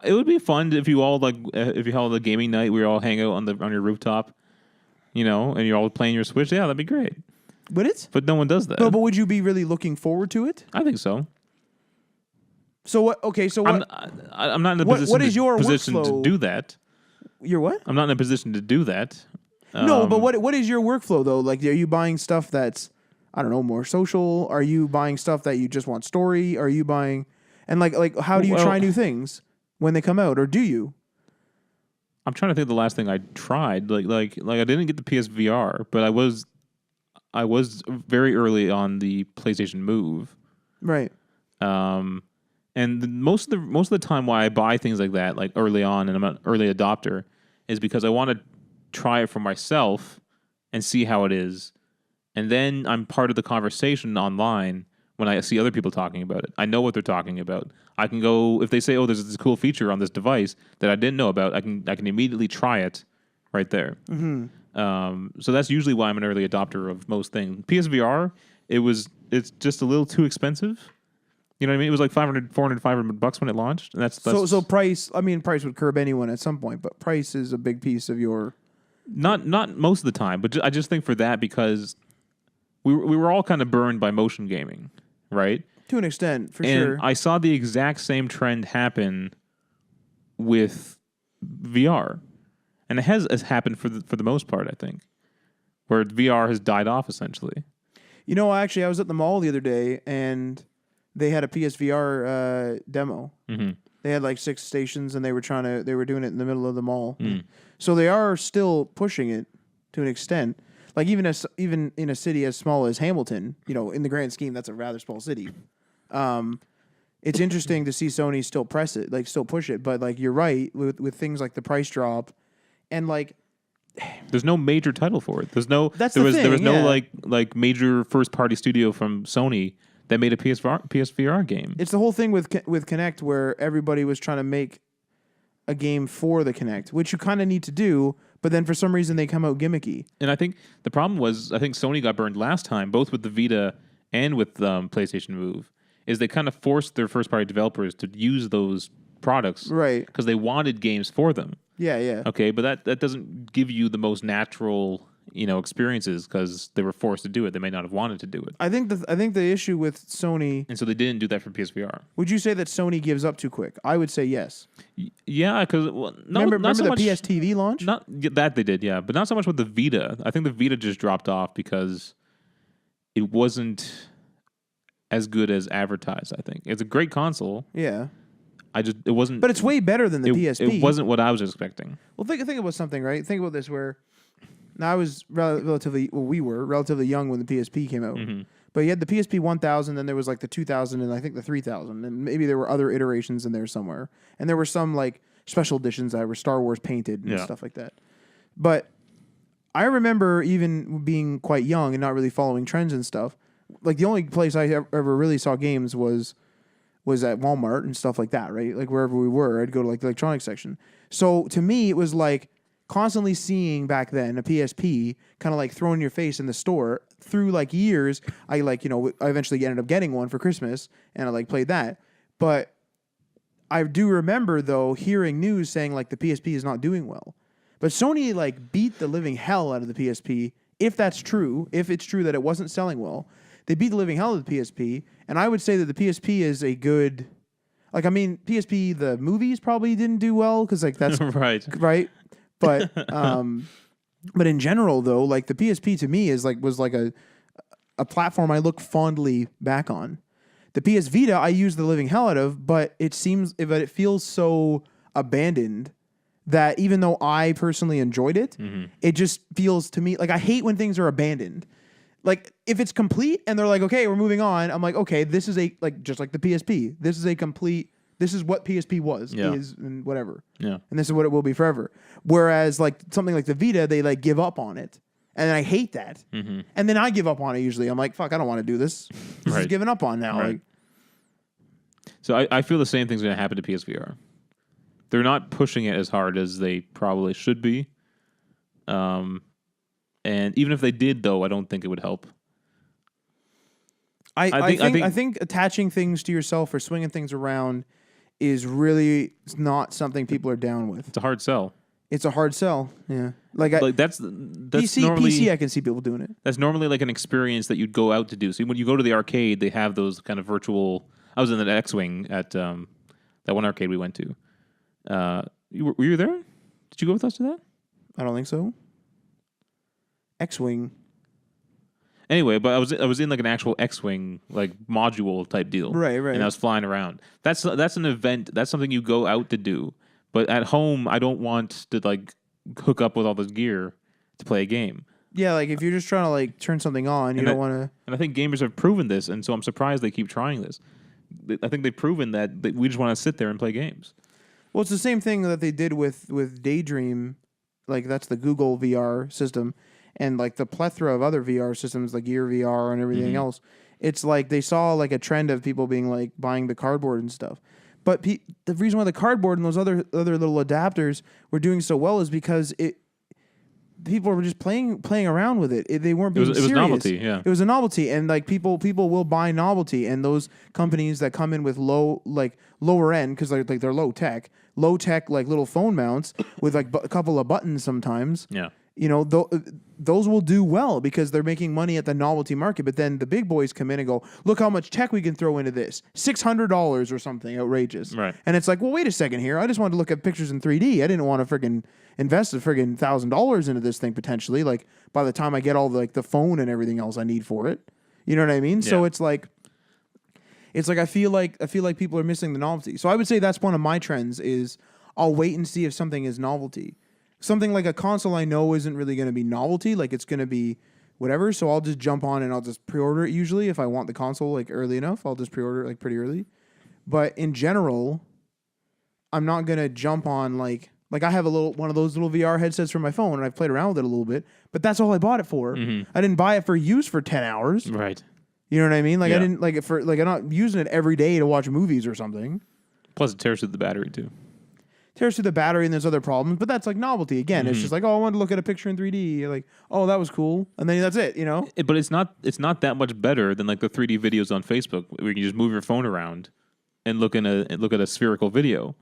It would be fun if you all, like, if you held a gaming night, we all hang out on your rooftop, you know, and you're all playing your Switch. Yeah, that'd be great. Would it? But no one does that. But would you be really looking forward to it? I think so. So what? Okay, so what? I'm not in a position. What is your position workflow? To do that? Your what? I'm not in a position to do that. No, but what is your workflow though? Like, are you buying stuff that's, I don't know, more social? Are you buying stuff that you just want story? Are you buying, and like how do you try new things when they come out, or do you? I'm trying to think of the last thing I tried. Like I didn't get the PSVR, but I was very early on the PlayStation Move. Right. And most of the time why I buy things like that, like early on, and I'm an early adopter, is because I want to try it for myself and see how it is. And then I'm part of the conversation online when I see other people talking about it. I know what they're talking about. I can go, if they say, oh, there's this cool feature on this device that I didn't know about, I can immediately try it right there. So that's usually why I'm an early adopter of most things. PSVR, it's just a little too expensive. You know what I mean? It was like $500 when it launched. And that's so price. I mean, price would curb anyone at some point, but price is a big piece of your. Not most of the time, but I just think for that because we were all kind of burned by motion gaming, right? To an extent, for and sure. I saw the exact same trend happen with VR, and it has happened for the most part. I think where VR has died off essentially. You know, actually, I was at the mall the other day and they had a PSVR demo. Mm-hmm. They had like 6 stations, and they were doing it in the middle of the mall. So they are still pushing it to an extent. Like even in a city as small as Hamilton, you know, in the grand scheme, that's a rather small city. It's interesting to see Sony still press it, like still push it. But like you're right with things like the price drop, and like there's no major title for it. There was no like major first party studio from Sony that made a PSVR game. It's the whole thing with Kinect where everybody was trying to make a game for the Kinect, which you kind of need to do, but then for some reason they come out gimmicky. And I think the problem was, I think Sony got burned last time, both with the Vita and with PlayStation Move, is they kind of forced their first-party developers to use those products, right? Because they wanted games for them. Yeah. Okay, but that doesn't give you the most natural, experiences because they were forced to do it. They may not have wanted to do it. I think the issue with Sony, and so they didn't do that for PSVR. Would you say that Sony gives up too quick? I would say yes. Yeah, because remember so the much, PS TV launch? Not that they did, yeah, but not so much with the Vita. I think the Vita just dropped off because it wasn't as good as advertised. I think it's a great console. Yeah. It wasn't. But it's way better than the PSP. It wasn't what I was expecting. Well, think about something, right? Think about this where. Now, I was we were relatively young when the PSP came out. Mm-hmm. But you had the PSP 1000, then there was like the 2000, and I think the 3000. And maybe there were other iterations in there somewhere. And there were some like special editions that were Star Wars painted and stuff like that. But I remember even being quite young and not really following trends and stuff. Like the only place I ever really saw games was at Walmart and stuff like that, right? Like wherever we were, I'd go to like the electronics section. So to me, it was like constantly seeing back then a PSP kind of like thrown in your face in the store through like years. I eventually ended up getting one for Christmas and I like played that. But I do remember though hearing news saying like the PSP is not doing well. But Sony like beat the living hell out of the PSP. If that's true, if it's true that it wasn't selling well, they beat the living hell out of the PSP. And I would say that the PSP is a good, like, I mean, PSP, the movies probably didn't do well because like that's right. But in general though, like the PSP to me was like a platform I look fondly back on. The PS Vita I use the living hell out of, but it feels so abandoned that even though I personally enjoyed it, it just feels to me like I hate when things are abandoned. Like if it's complete and they're like, okay, we're moving on. I'm like, okay, this is just like the PSP. This is a complete. This is what PSP is and whatever. Yeah. And this is what it will be forever. Whereas like something like the Vita, they like give up on it. And I hate that. Mm-hmm. And then I give up on it usually. I'm like, fuck, I don't want to do this. This is giving up on now. Right. Like, so I feel the same thing's going to happen to PSVR. They're not pushing it as hard as they probably should be. And even if they did, though, I don't think it would help. I think attaching things to yourself or swinging things around is really not something people are down with. It's a hard sell. It's a hard sell. Yeah, that's normally PC. I can see people doing it. That's normally like an experience that you'd go out to do. So when you go to the arcade, they have those kind of virtual. I was in the X-wing at that one arcade we went to. Were you there? Did you go with us to that? I don't think so. X-wing. Anyway, but I was in like an actual X-wing like module type deal. Right. And I was flying around. That's an event. That's something you go out to do. But at home, I don't want to like hook up with all this gear to play a game. Yeah, like if you're just trying to like turn something on, you don't want to. And I think gamers have proven this, and so I'm surprised they keep trying this. I think they've proven that we just want to sit there and play games. Well, it's the same thing that they did with Daydream, like that's the Google VR system, and like the plethora of other VR systems like Gear VR and everything else. It's like they saw like a trend of people being like buying the cardboard and stuff. But the reason why the cardboard and those other little adapters were doing so well is because people were just playing around with it. They weren't being serious. It was novelty, yeah. It was a novelty, and like people will buy novelty, and those companies that come in with lower end because like they're low tech like little phone mounts with like a couple of buttons sometimes. Yeah. You know, those will do well because they're making money at the novelty market. But then the big boys come in and go, look how much tech we can throw into this. $600 or something outrageous. Right. And it's like, well, wait a second here. I just wanted to look at pictures in 3D. I didn't want to freaking invest $1,000 into this thing potentially. Like by the time I get all the phone and everything else I need for it. You know what I mean? Yeah. So it's like I feel like people are missing the novelty. So I would say that's one of my trends is I'll wait and see if something is novelty. Something like a console I know isn't really going to be novelty, like it's going to be whatever, so I'll just jump on and I'll just pre-order it usually. If I want the console like early enough, I'll just pre-order it like pretty early. But in general, I'm not going to jump on like I have one of those little VR headsets for my phone and I've played around with it a little bit, but that's all I bought it for. Mm-hmm. I didn't buy it for use for 10 hours. Right. You know what I mean? Like I didn't like it for like I'm not using it every day to watch movies or something. Plus it tears through the battery too. Tears through the battery and there's other problems, but that's like novelty. Again, It's just like, oh, I wanted to look at a picture in 3D. You're like, oh, that was cool. And then that's it, you know? But it's not that much better than like the 3D videos on Facebook where you can just move your phone around and look at a spherical video.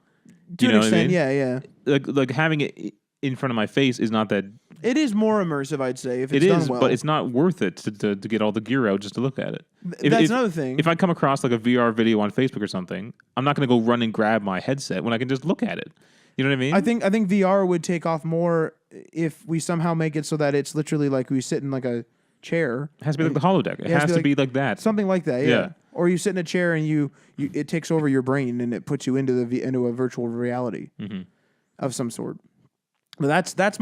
To an extent, what I mean? yeah. Like having it in front of my face is not that... It is more immersive, I'd say, if it's done well. But it's not worth it to get all the gear out just to look at it. That's another thing. If I come across like a VR video on Facebook or something, I'm not going to go run and grab my headset when I can just look at it. You know what I mean? I think VR would take off more if we somehow make it so that it's literally like we sit in like a chair. It has to be like the holodeck. It has to be like that. Something like that, yeah. Or you sit in a chair and it takes over your brain and it puts you into a virtual reality of some sort. But that's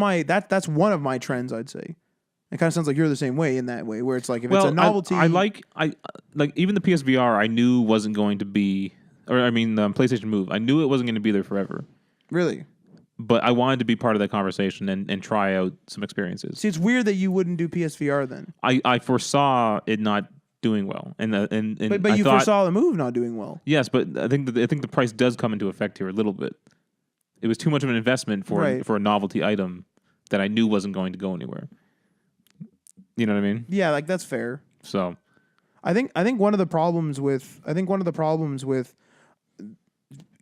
one of my trends, I'd say. It kind of sounds like you're the same way in that way, where it's like if it's a novelty. I like even the PSVR. I knew wasn't going to be, PlayStation Move. I knew it wasn't going to be there forever. Really? But I wanted to be part of that conversation and try out some experiences. See, it's weird that you wouldn't do PSVR then. I foresaw it not doing well, but you foresaw the Move not doing well. Yes, but I think the price does come into effect here a little bit. It was too much of an investment for a novelty item that I knew wasn't going to go anywhere. You know what I mean? Yeah, like that's fair. So, I think one of the problems with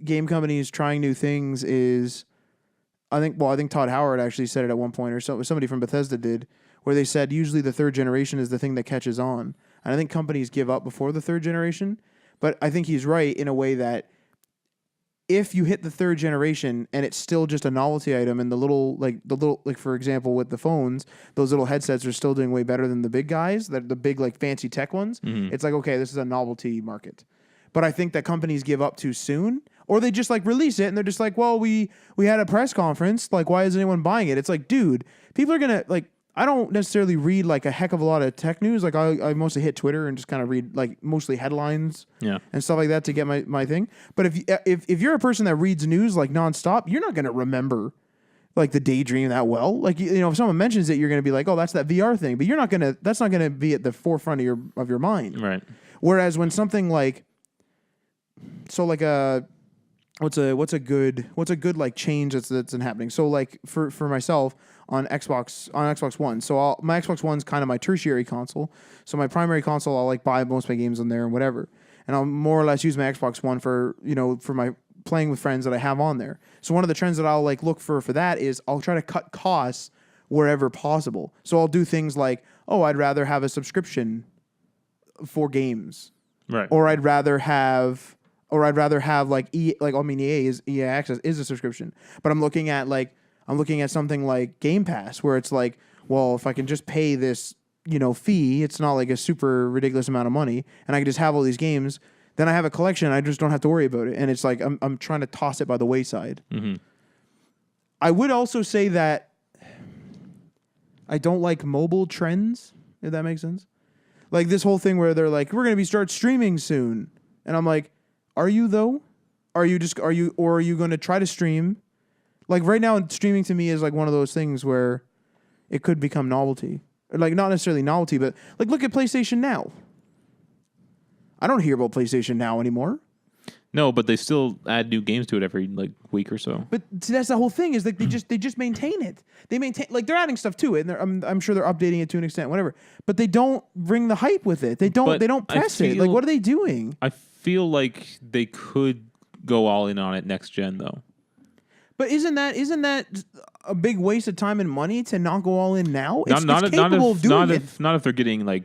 game companies trying new things is, I think Todd Howard actually said it at one point, or somebody from Bethesda did, where they said usually the third generation is the thing that catches on. And I think companies give up before the third generation, but I think he's right in a way that if you hit the third generation and it's still just a novelty item and the little, for example, with the phones, those little headsets are still doing way better than the big guys, the big like fancy tech ones. Mm-hmm. It's like, okay, this is a novelty market. But I think that companies give up too soon, or they just like release it and they're just like, well, we had a press conference. Like, why is anyone buying it? It's like, dude, people are going to like, I don't necessarily read like a heck of a lot of tech news. Like I mostly hit Twitter and just kind of read like mostly headlines and stuff like that to get my thing. But if you're a person that reads news like nonstop, you're not going to remember like the Daydream that well. Like, you know, if someone mentions it, you're going to be like, oh, that's that VR thing. But that's not going to be at the forefront of your mind. Right. Whereas when something like, so like what's a good like change that's happening. So like for myself on Xbox One. So my Xbox One's kind of my tertiary console. So my primary console, I'll like buy most of my games on there and whatever. And I'll more or less use my Xbox One for my playing with friends that I have on there. So one of the trends that I'll like look for that is I'll try to cut costs wherever possible. So I'll do things like, oh, I'd rather have a subscription for games. Right. Or I'd rather have EA Access is a subscription. But I'm looking at something like Game Pass, where it's like, well, if I can just pay this, fee, it's not like a super ridiculous amount of money, and I can just have all these games, then I have a collection. I just don't have to worry about it. And it's like I'm trying to toss it by the wayside. Mm-hmm. I would also say that I don't like mobile trends, if that makes sense. Like this whole thing where they're like, we're going to start streaming soon. And I'm like, are you though? Are you going to try to stream? Like right now, streaming to me is like one of those things where it could become novelty. Like not necessarily novelty, but like look at PlayStation Now. I don't hear about PlayStation Now anymore. No, but they still add new games to it every like week or so. But see, that's the whole thing. Is like they just maintain it. They maintain like they're adding stuff to it, and I'm sure they're updating it to an extent, whatever. But they don't bring the hype with it. They But don't I press it. Like feel- what are they doing? I feel like they could go all in on it next gen though. But isn't that a big waste of time and money to not go all in now? It's Not capable of doing it. if they're getting like,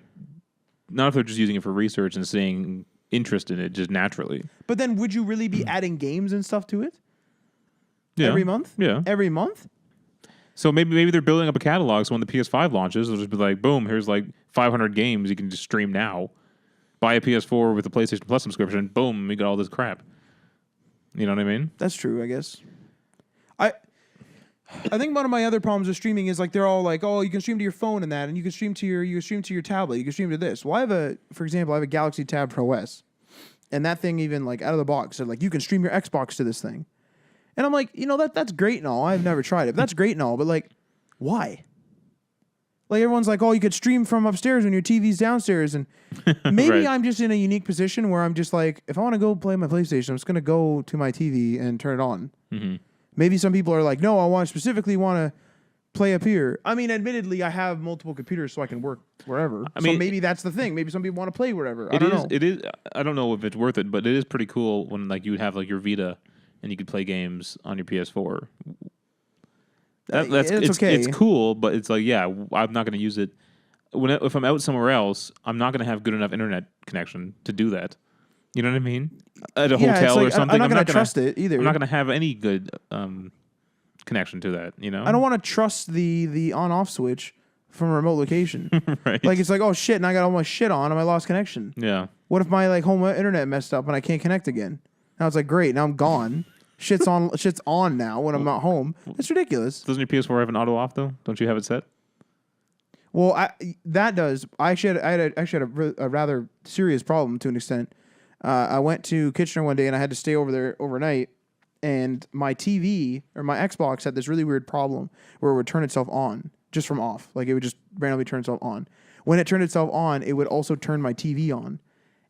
not if they're just using it for research and seeing interest in it just naturally. But then would you really be adding games and stuff to it? Yeah. Every month? Yeah. Every month? So maybe they're building up a catalog. So when the PS5 launches, they'll just be like, boom, here's like 500 games you can just stream now. Buy a PS4 with a PlayStation Plus subscription. Boom, you got all this crap. You know what I mean? That's true, I guess. I think one of my other problems with streaming is like they're all like, oh, you can stream to your phone and that, and you can stream to your tablet, you can stream to this. Well, for example, I have a Galaxy Tab Pro S, and that thing even like out of the box said like you can stream your Xbox to this thing, and I'm like, that's great and all. I've never tried it. But that's great and all, but like, why? Like everyone's like, oh, you could stream from upstairs when your TV's downstairs, and maybe Right. I'm just in a unique position where I'm just like, if I want to go play my PlayStation, I'm just gonna go to my TV and turn it on. Mm-hmm. Maybe some people are like, no, I specifically want to play up here. I mean, admittedly, I have multiple computers so I can work wherever. I mean, so maybe that's the thing. Maybe some people want to play wherever. I It don't is. know. It is. I don't know if it's worth it, but it is pretty cool when like you would have like your Vita and you could play games on your PS4. It's okay. It's cool, but it's like I'm not going to use it if I'm out somewhere else. I'm not going to have good enough internet connection to do that. You know what I mean? At a Yeah, it's hotel like, or something. I'm not going to trust it either. I'm not going to have any good connection to that. You know? I don't want to trust the on-off switch from a remote location. Right. Like, it's like, oh, shit, and I got all my shit on and I lost connection. Yeah. What if my like home internet messed up and I can't connect again? Now it's like, great, now I'm gone. Shit's on now when I'm not home. It's ridiculous. Doesn't your PS4 have an auto off though? Don't you have it set? Well, that does. I actually had a rather serious problem to an extent. I went to Kitchener one day and I had to stay over there overnight. And my TV or my Xbox had this really weird problem where it would turn itself on just from off. Like it would just randomly turn itself on. When it turned itself on, it would also turn my TV on.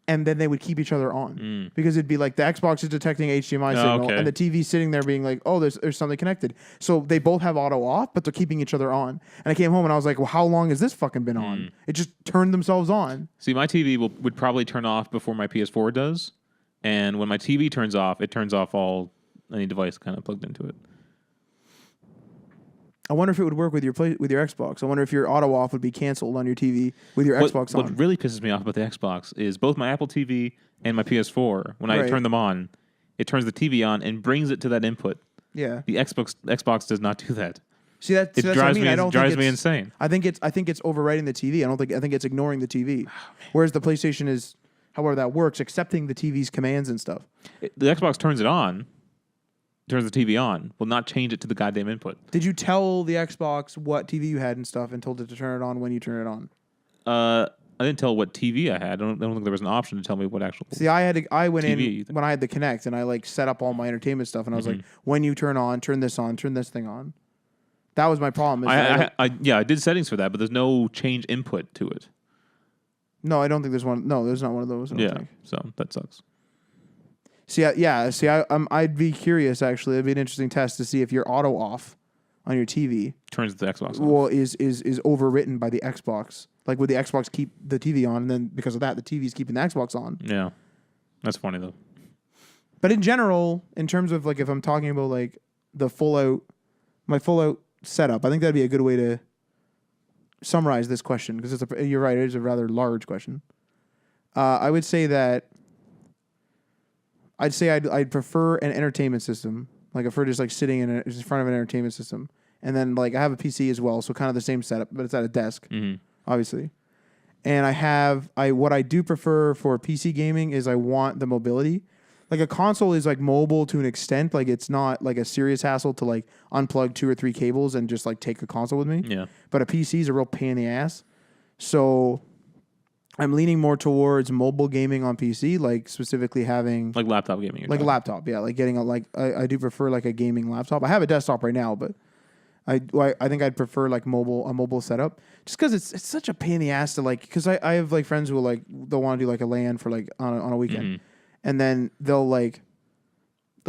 And then they would keep each other on because it'd be like the Xbox is detecting HDMI signal and the TV's sitting there being like, oh, there's something connected. So they both have auto off, but they're keeping each other on. And I came home and I was like, well, how long has this fucking been on? It just turned themselves on. See, my TV would probably turn off before my PS4 does. And when my TV turns off, it turns off any device kind of plugged into it. I wonder if it would work with your Xbox. I wonder if your auto off would be canceled on your TV with your Xbox on. What really pisses me off about the Xbox is both my Apple TV and my PS4. When I turn them on, it turns the TV on and brings it to that input. Yeah. The Xbox does not do that. See that's It what drives I mean. me drives me insane. I think it's overwriting the TV. I think it's ignoring the TV. Whereas the PlayStation is, however that works, accepting the TV's commands and stuff. The Xbox turns it on, turns the TV on, will not change it to the goddamn input. Did you tell the Xbox what TV you had and stuff and told it to turn it on when you turn it on? I didn't tell what TV I had. I don't think there was an option to tell me what actual. See, I went TV. in when I had the Kinect and I like set up all my entertainment stuff and I was like, when you turn this thing on. That was my problem. I did settings for that, but there's no change input to it. No, I don't think there's one. No, there's not one of those. I don't think. So that sucks. See, I'd be curious. Actually, it'd be an interesting test to see if your auto off on your TV Turns the Xbox off. well is overwritten by the Xbox. Like, would the Xbox keep the TV on, and then because of that, the TV's keeping the Xbox on? Yeah, that's funny though. But in general, in terms of like if I'm talking about like my full out setup, I think that'd be a good way to summarize this question because you're right, it is a rather large question. I would say that I'd prefer an entertainment system. Like, I prefer just like sitting in front of an entertainment system, and then like I have a PC as well, so kind of the same setup, but it's at a desk, obviously. And what I do prefer for PC gaming is I want the mobility. Like, a console is like mobile to an extent. Like, it's not like a serious hassle to like unplug 2 or 3 cables and just like take a console with me. Yeah. But a PC is a real pain in the ass. So I'm leaning more towards mobile gaming on PC, like specifically having Like laptop gaming. like a laptop. Yeah, like getting I do prefer like a gaming laptop. I have a desktop right now, but I think I'd prefer like a mobile setup just because it's such a pain in the ass to like, because I have like friends who will like they'll want to do like a LAN for like on a weekend. and then they'll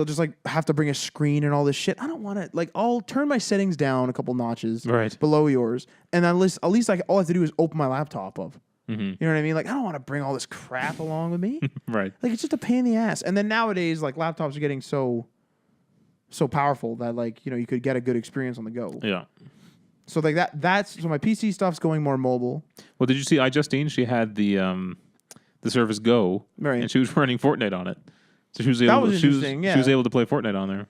just like have to bring a screen and all this shit. I don't want to like. I'll turn my settings down a couple notches below yours, and at least like all I have to do is open my laptop up. Mm-hmm. You know what I mean? Like I don't want to bring all this crap along with me. Right. Like it's just a pain in the ass. And then nowadays, like laptops are getting so powerful that like you could get a good experience on the go. Yeah. So like so my PC stuff's going more mobile. Well, did you see iJustine? She had the Surface Go, Right. and she was running Fortnite on it. So she was able to play Fortnite on there.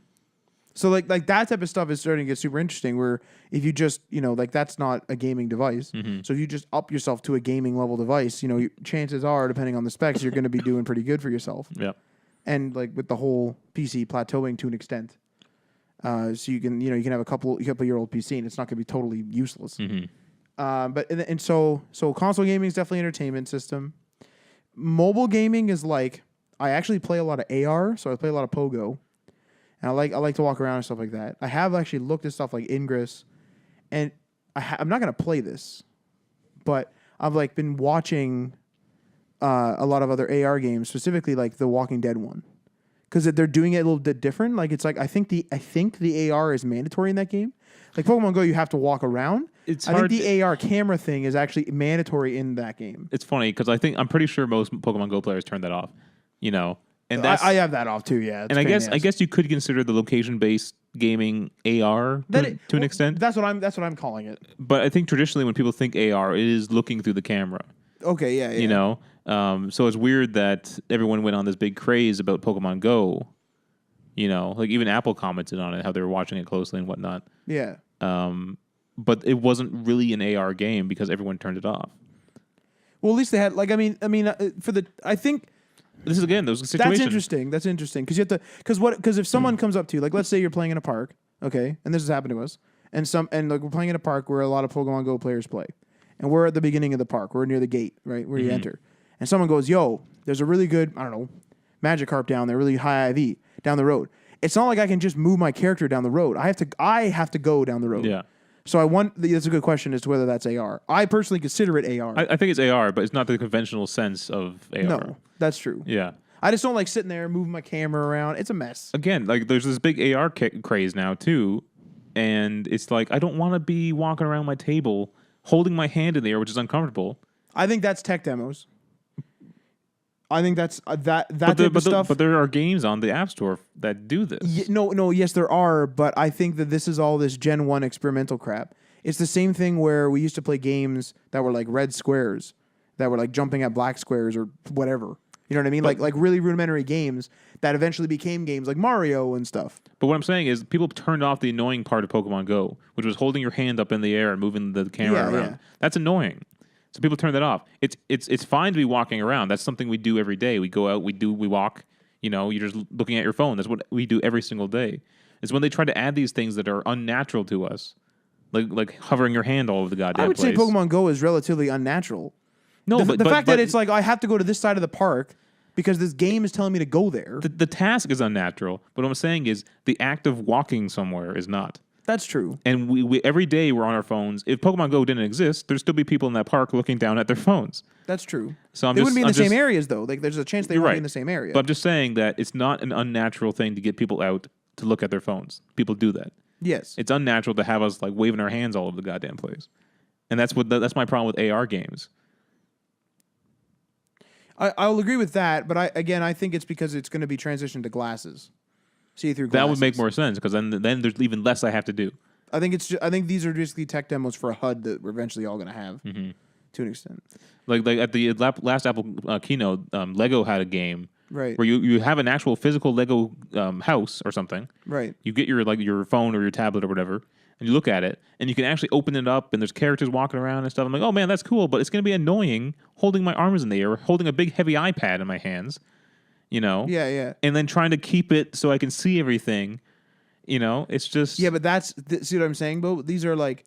So like that type of stuff is starting to get super interesting. Where if you just like that's not a gaming device. Mm-hmm. So if you just up yourself to a gaming level device, chances are, depending on the specs, you're going to be doing pretty good for yourself. Yeah. And like with the whole PC plateauing to an extent, so you can have a couple year old PC and it's not going to be totally useless. Mm-hmm. But so console gaming is definitely an entertainment system. Mobile gaming is like. I actually play a lot of AR, so I play a lot of Pogo, and I like to walk around and stuff like that. I have actually looked at stuff like Ingress, and I'm not gonna play this, but I've like been watching a lot of other AR games, specifically like the Walking Dead one, because they're doing it a little bit different. Like it's like I think the AR is mandatory in that game. Like Pokemon Go, you have to walk around. I think the AR camera thing is actually mandatory in that game. It's funny because I'm pretty sure most Pokemon Go players turn that off. And I have that off too. Yeah, and I guess you could consider the location-based gaming AR to an extent. That's what I'm calling it. But I think traditionally when people think AR, it is looking through the camera. Okay, yeah. So it's weird that everyone went on this big craze about Pokemon Go. Like even Apple commented on it, how they were watching it closely and whatnot. Yeah. But it wasn't really an AR game because everyone turned it off. Well, at least they had I think. This is again those situations. That's interesting because because if someone comes up to you, like let's say you're playing in a park, okay, and this has happened to us, and like we're playing in a park where a lot of Pokemon Go players play, and we're at the beginning of the park, we're near the gate, right, where you enter, and someone goes, "Yo, there's a really good Magikarp down there, really high IV down the road." It's not like I can just move my character down the road. I have to go down the road. Yeah. So that's a good question as to whether that's AR. I personally consider it AR. I think it's AR, but it's not the conventional sense of AR. No, that's true. Yeah. I just don't like sitting there moving my camera around. It's a mess. Again, like there's this big AR craze now too, and it's like I don't want to be walking around my table holding my hand in the air, which is uncomfortable. I think that's tech demos. I think that's that type of stuff. But there are games on the App Store that do this. Yes, there are. But I think that this is all this Gen 1 experimental crap. It's the same thing where we used to play games that were like red squares, that were like jumping at black squares or whatever. You know what I mean? Like really rudimentary games that eventually became games like Mario and stuff. But what I'm saying is people turned off the annoying part of Pokemon Go, which was holding your hand up in the air and moving the camera around. Yeah. That's annoying. So people turn that off. It's fine to be walking around. That's something we do every day. We go out, we walk. You're just looking at your phone. That's what we do every single day. It's when they try to add these things that are unnatural to us, like hovering your hand all over the goddamn place. I would say Pokemon Go is relatively unnatural. No, the fact that it's like I have to go to this side of the park because this game is telling me to go there. The task is unnatural. But what I'm saying is the act of walking somewhere is not. That's true. And we every day we're on our phones. If Pokemon Go didn't exist, there'd still be people in that park looking down at their phones. That's true. So they wouldn't be in the same areas, though. Like, there's a chance they wouldn't be in the same area. But I'm just saying that it's not an unnatural thing to get people out to look at their phones. People do that. Yes. It's unnatural to have us like waving our hands all over the goddamn place. And that's my problem with AR games. I'll agree with that, but I think it's because it's going to be transitioned to glasses. See-through glasses. That would make more sense because then there's even less I have to do. I think these are basically tech demos for a HUD that we're eventually all going to have to an extent. Like at the last Apple keynote, Lego had a game right where you have an actual physical Lego house or something. Right. You get your phone or your tablet or whatever, and you look at it, and you can actually open it up, and there's characters walking around and stuff. I'm like, oh man, that's cool, but it's going to be annoying holding my arms in the air, holding a big heavy iPad in my hands. Yeah. And then trying to keep it so I can see everything. It's just but see what I'm saying, Bo? These are like,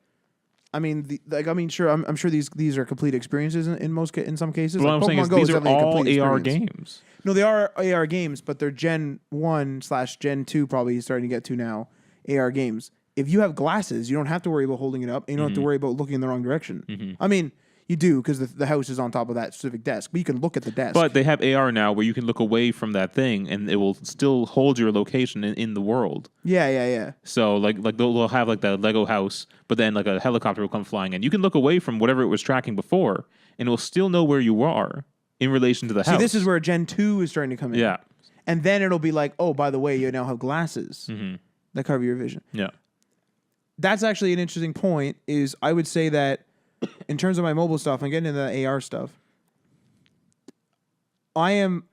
sure, I'm sure these are complete experiences in some cases. What like, I'm saying is these are all AR games. No, they are AR games, but they're Gen 1/Gen 2 probably starting to get to now AR games. If you have glasses, you don't have to worry about holding it up, and you don't have to worry about looking in the wrong direction. I mean, You do, because the house is on top of that specific desk. But you can look at the desk. But they have AR now where you can look away from that thing and it will still hold your location in the world. Yeah. So like they'll have like the Lego house, but then like a helicopter will come flying in. You can look away from whatever it was tracking before, and it will still know where you are in relation to the house. See, this is where Gen 2 is starting to come in. Yeah. And then it'll be like, oh, by the way, you now have glasses that cover your vision. Yeah. That's actually an interesting point, is I would say that in terms of my mobile stuff, I'm getting into the AR stuff. I am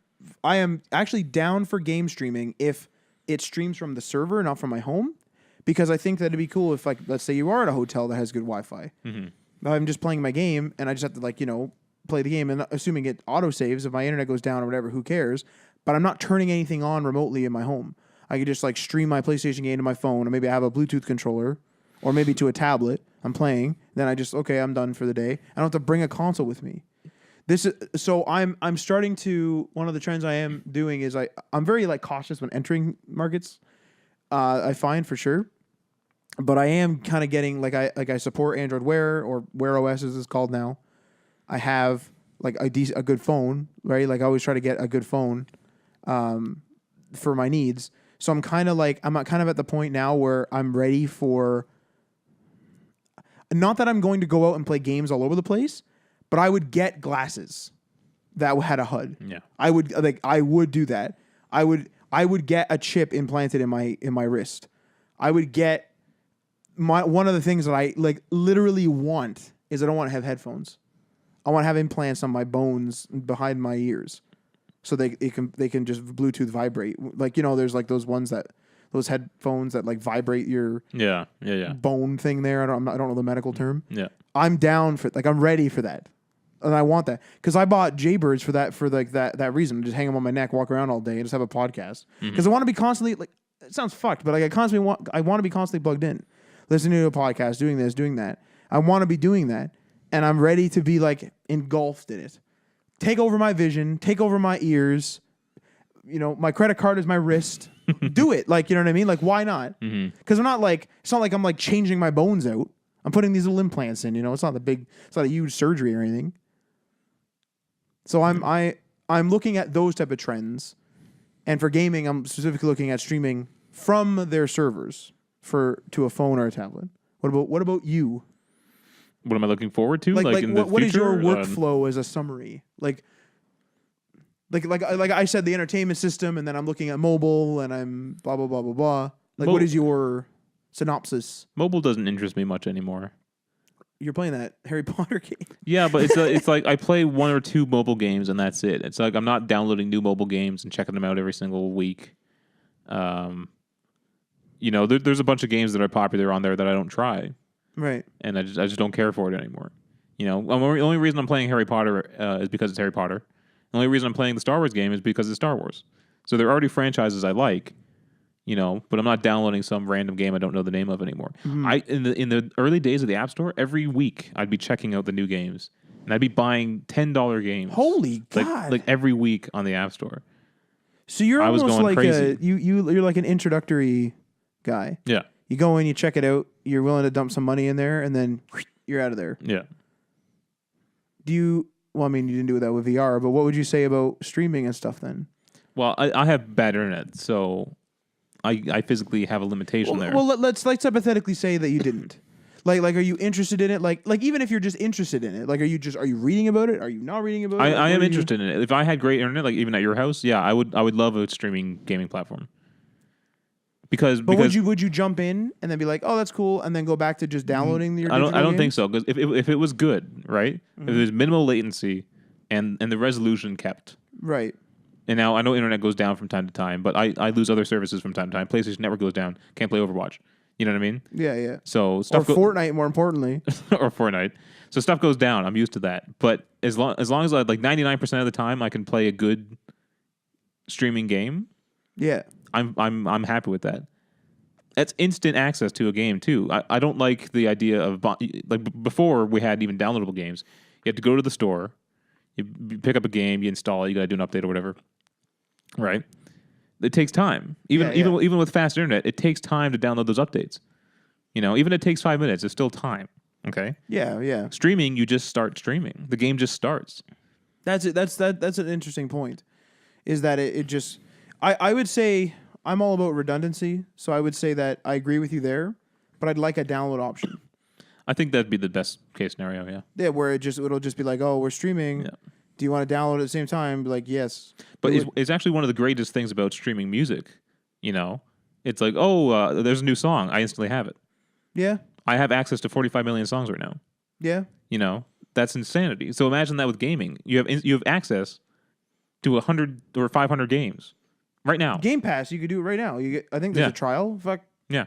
actually down for game streaming if it streams from the server, not from my home, because I think that it'd be cool if, like, let's say you are at a hotel that has good Wi-Fi. I'm just playing my game and I just have to, like, play the game, and assuming it auto saves, if my internet goes down or whatever, who cares? But I'm not turning anything on remotely in my home. I could just like stream my PlayStation game to my phone, or maybe I have a Bluetooth controller, or maybe to a tablet. I'm playing. Then I'm done for the day. I don't have to bring a console with me. I'm starting to, one of the trends I am doing is I'm very like cautious when entering markets. I find for sure, but I am kind of getting I support Android Wear, or Wear OS as it's called now. I have like a good phone, right? Like I always try to get a good phone for my needs. So I'm kind of at the point now where I'm ready for, not that I'm going to go out and play games all over the place, but I would get glasses that had a HUD. Yeah. I would do that. I would get a chip implanted in my wrist. I would get one of the things that I like literally want is I don't want to have headphones. I want to have implants on my bones behind my ears, so they can just Bluetooth vibrate. Like, there's like those headphones that like vibrate your bone thing there. I don't know the medical term. Yeah, I'm down for, like, I'm ready for that, and I want that because I bought Jaybirds for that reason. Just hang them on my neck, walk around all day, and just have a podcast because I want to be constantly, like, it sounds fucked, but like I want to be constantly plugged in, listening to a podcast, doing this, doing that. I want to be doing that. And I'm ready to be like engulfed in it. Take over my vision, take over my ears. My credit card is my wrist. Do it. Like, you know what I mean? Like, why not? Because I'm not like, it's not like I'm like changing my bones out. I'm putting these little implants in, it's not a huge surgery or anything. So I'm looking at those type of trends. And for gaming, I'm specifically looking at streaming from their servers to a phone or a tablet. What about you? What am I looking forward to? Like in the what future? Is your workflow as a summary? Like I said, the entertainment system, and then I'm looking at mobile, and I'm blah blah blah blah blah. Like, what is your synopsis? Mobile doesn't interest me much anymore. You're playing that Harry Potter game. Yeah, but it's like I play one or two mobile games and that's it. It's like I'm not downloading new mobile games and checking them out every single week. There's a bunch of games that are popular on there that I don't try. Right. And I just don't care for it anymore. The only reason I'm playing Harry Potter is because it's Harry Potter. The only reason I'm playing the Star Wars game is because it's Star Wars. So they're already franchises I like, but I'm not downloading some random game I don't know the name of anymore. In the early days of the App Store, every week I'd be checking out the new games, and I'd be buying $10 games. Holy God! Like every week on the App Store. So you're almost like crazy. You're like an introductory guy. Yeah. You go in, you check it out, you're willing to dump some money in there, and then you're out of there. Yeah. You didn't do that with VR, but what would you say about streaming and stuff then? Well, I have bad internet, so I physically have a limitation there. Well, let's hypothetically say that you didn't. Like, are you interested in it? Like even if you're just interested in it, like, are you reading about it? Are you not reading about it? I am interested in it. If I had great internet, like even at your house, yeah, I would love a streaming gaming platform. Because would you jump in and then be like, oh, that's cool, and then go back to just downloading your digital I don't think games? so, because if it was good, right? If there's minimal latency and the resolution kept. Right. And now I know internet goes down from time to time, but I lose other services from time to time. PlayStation Network goes down, can't play Overwatch. You know what I mean? Yeah. So stuff Fortnite, more importantly. or Fortnite. So stuff goes down. I'm used to that. But as long as I, like 99% of the time I can play a good streaming game. Yeah. I'm happy with that. That's instant access to a game too. I don't like the idea of before we had even downloadable games. You had to go to the store, you pick up a game, you install it, you got to do an update or whatever, right? It takes time. Even with fast internet, it takes time to download those updates. Even if it takes 5 minutes, it's still time. Okay. Yeah, yeah. Streaming, you just start streaming. The game just starts. That's it. That's an interesting point. Is that it just I would say I'm all about redundancy, so I would say that I agree with you there, but I'd like a download option. I think that'd be the best case scenario, yeah. Yeah, where it'll just be like, oh, we're streaming. Yeah. Do you want to download at the same time? Be like, yes. But it's actually one of the greatest things about streaming music, you know? It's like, there's a new song. I instantly have it. Yeah. I have access to 45 million songs right now. Yeah. You know? That's insanity. So imagine that with gaming. You have access to 100 or 500 games right now. Game Pass, you could do it right now. I think there's a trial. Fuck. Yeah.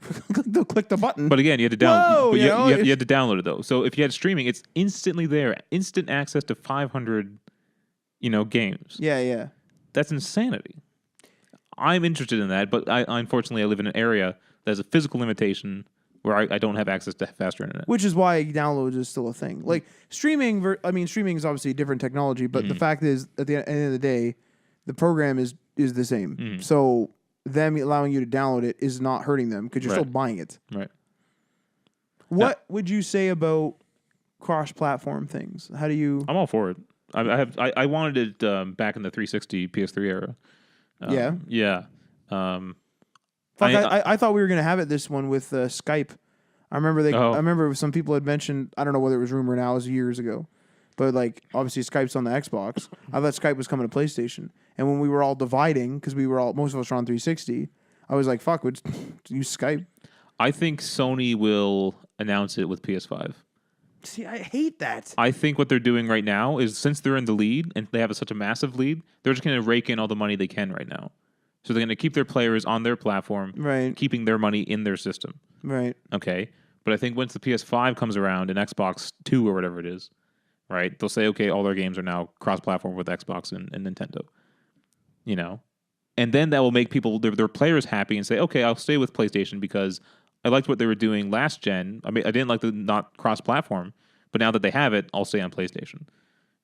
click the button. But again, you had to download. Whoa, you had to download it though. So if you had streaming, it's instantly there, instant access to 500, games. Yeah, yeah. That's insanity. I'm interested in that, but I unfortunately live in an area that has a physical limitation where I don't have access to faster internet. Which is why downloads is still a thing. Like streaming, streaming is obviously a different technology, but the fact is, at the end of the day, the program is the same. So them allowing you to download it is not hurting them because you're still buying it. Right. What would you say about cross-platform things? How do you? I'm all for it. I wanted it back in the 360 PS3 era. Yeah. Yeah. I thought we were gonna have it this one with Skype. I remember some people had mentioned. I don't know whether it was rumor now. It was years ago, but like obviously Skype's on the Xbox. I thought Skype was coming to PlayStation. And when we were all dividing, because most of us were on 360, I was like, "Fuck, would use Skype." I think Sony will announce it with PS5. See, I hate that. I think what they're doing right now is, since they're in the lead and they have such a massive lead, they're just going to rake in all the money they can right now. So they're going to keep their players on their platform, right? Keeping their money in their system, right? Okay, but I think once the PS5 comes around and Xbox 2 or whatever it is, right? They'll say, okay, all their games are now cross-platform with Xbox and Nintendo, and then that will make their players happy and say, okay, I'll stay with PlayStation because I liked what they were doing last gen. I didn't like the not cross-platform, but now that they have it, I'll stay on PlayStation.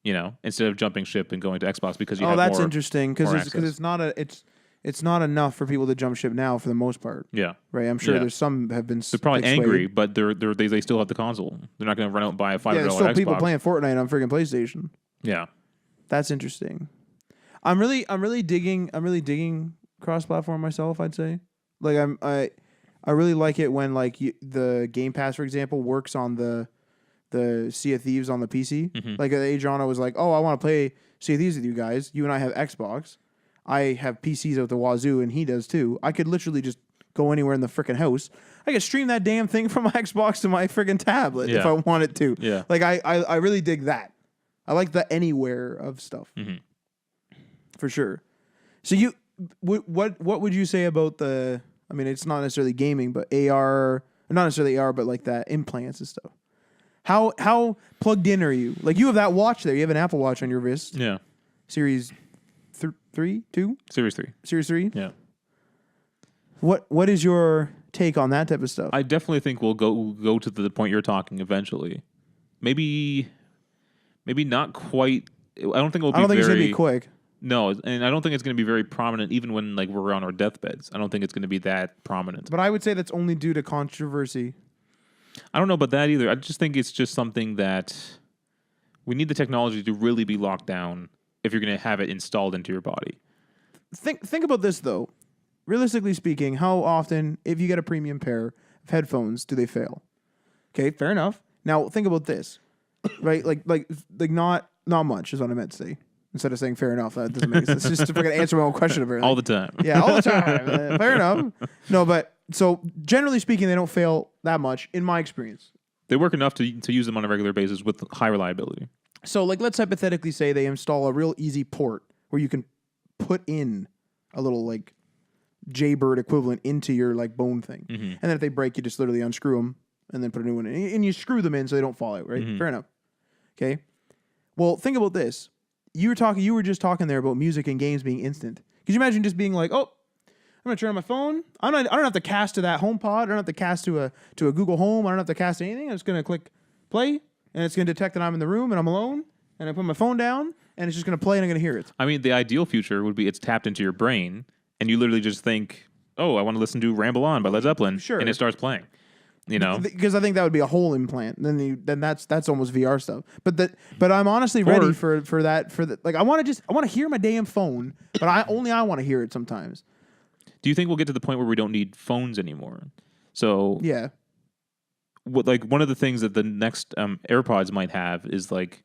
Instead of jumping ship and going to Xbox because you have that's more, interesting because it's not enough for people to jump ship now for the most part. Yeah, right. I'm sure there's some have been. They're probably angry, but they still have the console. They're not going to run out and buy a $5 Xbox. There's still people playing Fortnite on freaking PlayStation. Yeah, that's interesting. I'm really digging cross-platform myself. I'd say, like I really like it when the Game Pass, for example, works on the Sea of Thieves on the PC. Mm-hmm. Like Adriano was like, "Oh, I want to play Sea of Thieves with you guys. You and I have Xbox. I have PCs out the wazoo, and he does too. I could literally just go anywhere in the freaking house. I could stream that damn thing from my Xbox to my freaking tablet if I wanted to. Yeah, like I really dig that. I like the anywhere of stuff for sure. So what would you say about the? I mean, it's not necessarily gaming, but AR, not necessarily AR, but like that implants and stuff. How plugged in are you? Like you have that watch there. You have an Apple Watch on your wrist. Yeah. Series 3, 2? Series 3. Series 3? Yeah. What is your take on that type of stuff? I definitely think we'll go to the point you're talking eventually. Maybe not quite. I don't think it'll be. I don't think it's gonna be quick. No, and I don't think it's going to be very prominent even when we're on our deathbeds. I don't think it's going to be that prominent. But I would say that's only due to controversy. I don't know about that either. I just think it's just something that we need the technology to really be locked down if you're going to have it installed into your body. Think about this though. Realistically speaking, how often, if you get a premium pair of headphones, do they fail? Okay, fair enough. Now think about this, right? Like not much is what I meant to say. Instead of saying fair enough, that doesn't make sense. It's just to freaking answer my own question. Apparently. All the time. Yeah, all the time. Fair enough. No, but so generally speaking, they don't fail that much in my experience. They work enough to use them on a regular basis with high reliability. So let's hypothetically say they install a real easy port where you can put in a little Jaybird equivalent into your bone thing. Mm-hmm. And then if they break, you just literally unscrew them and then put a new one in. And you screw them in so they don't fall out, right? Mm-hmm. Fair enough. Okay. Well, think about this. You were just talking there about music and games being instant. Could you imagine just being like, "Oh, I'm gonna turn on my phone. I don't have to cast to that HomePod. I don't have to cast to a Google Home. I don't have to cast to anything. I'm just gonna click play, and it's gonna detect that I'm in the room and I'm alone. And I put my phone down, and it's just gonna play, and I'm gonna hear it." I mean, the ideal future would be it's tapped into your brain, and you literally just think, "Oh, I want to listen to Ramble On by Led Zeppelin," sure, and it starts playing. You know, because I think that would be a whole implant. Then that's almost VR stuff. But I'm honestly ready for that. Like I want to hear my damn phone, but I want to hear it sometimes. Do you think we'll get to the point where we don't need phones anymore? So yeah, like one of the things that the next AirPods might have is like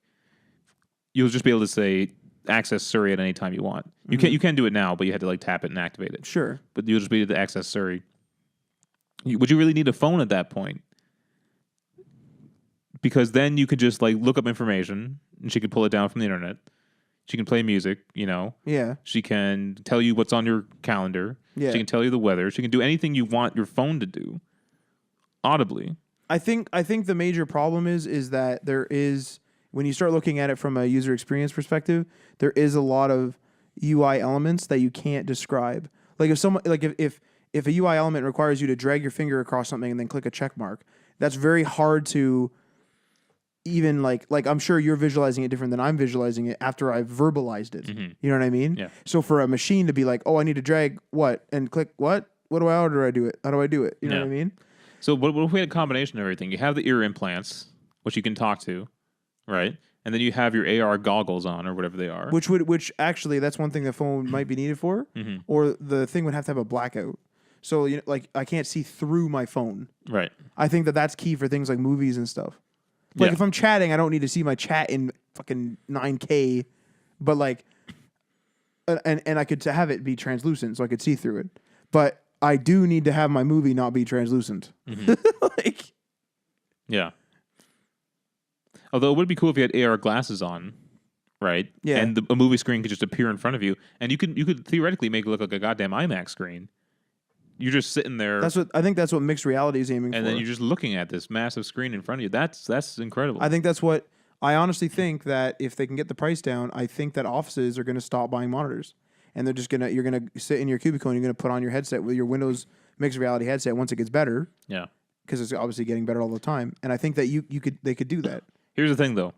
you'll just be able to say access Siri at any time you want. You can do it now, but you had to like tap it and activate it. Sure. But you'll just be able to access Siri. Would you really need a phone at that point? Because then you could just like look up information and she could pull it down from the internet. She can play music, you know. Yeah. She can tell you what's on your calendar. Yeah. She can tell you the weather. She can do anything you want your phone to do audibly. I think the major problem is that there is, when you start looking at it from a user experience perspective, there is a lot of UI elements that you can't describe. Like if a UI element requires you to drag your finger across something and then click a check mark, that's very hard to even like I'm sure you're visualizing it different than I'm visualizing it after I've verbalized it. Mm-hmm. You know what I mean? Yeah. So for a machine to be like, oh, I need to drag what and click what? How do I do it? How do I do it? You know what I mean? So what if we had a combination of everything? You have the ear implants, which you can talk to, right? And then you have your AR goggles on or whatever they are. Which actually that's one thing the phone might be needed for, or the thing would have to have a blackout. So like I can't see through my phone. Right. I think that's key for things like movies and stuff. Like if I'm chatting, I don't need to see my chat in fucking 9K, but like, and I could have it be translucent so I could see through it. But I do need to have my movie not be translucent. Like, yeah. Although it would be cool if you had AR glasses on, right? Yeah. And a movie screen could just appear in front of you, and you could theoretically make it look like a goddamn IMAX screen. You're just sitting there. I think that's what mixed reality is aiming for. And then you're just looking at this massive screen in front of you. That's incredible. I think that's what I honestly think that if they can get the price down, I think that offices are going to stop buying monitors, and you're gonna sit in your cubicle and you're gonna put on your headset with your Windows mixed reality headset once it gets better. Yeah. Because it's obviously getting better all the time, and I think that they could do that. Here's the thing, though.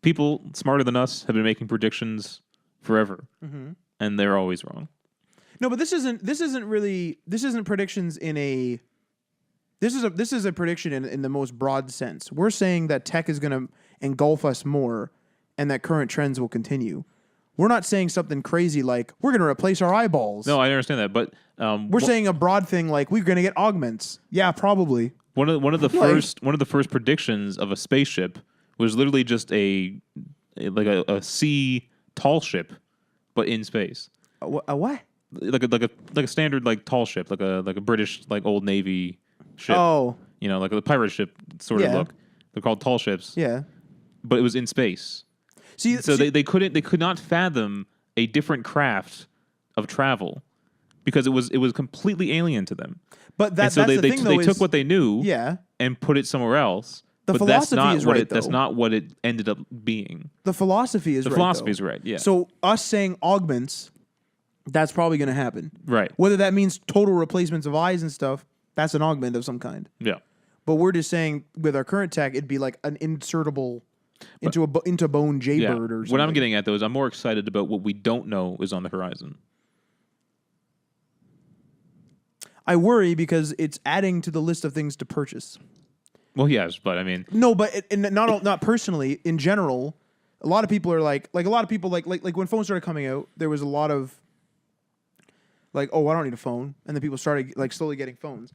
People smarter than us have been making predictions forever, and they're always wrong. No, but this isn't predictions in a. This is a prediction in the most broad sense. We're saying that tech is going to engulf us more, and that current trends will continue. We're not saying something crazy like we're going to replace our eyeballs. No, I understand that, but we're saying a broad thing like we're going to get augments. Yeah, probably. One of the first predictions of a spaceship was literally just a sea tall ship, but in space. A what? Like a standard like tall ship, like a British like old Navy ship. Oh, you know, like a pirate ship sort of look. They're called tall ships. Yeah, but it was in space. They could not fathom a different craft of travel because it was completely alien to them. But that's the thing, though, they took what they knew, and put it somewhere else. The philosophy is right, though. That's not what it ended up being. The philosophy is right. The philosophy is right. Yeah. So us saying augments. That's probably going to happen. Right. Whether that means total replacements of eyes and stuff, that's an augment of some kind. Yeah. But we're just saying with our current tech, it'd be like an insertable into bone jaybird or something. What I'm getting at, though, is I'm more excited about what we don't know is on the horizon. I worry because it's adding to the list of things to purchase. Well, yes, but I mean... No, but not personally. In general, a lot of people are like when phones started coming out, there was a lot of like, oh, I don't need a phone. And then people started like slowly getting phones.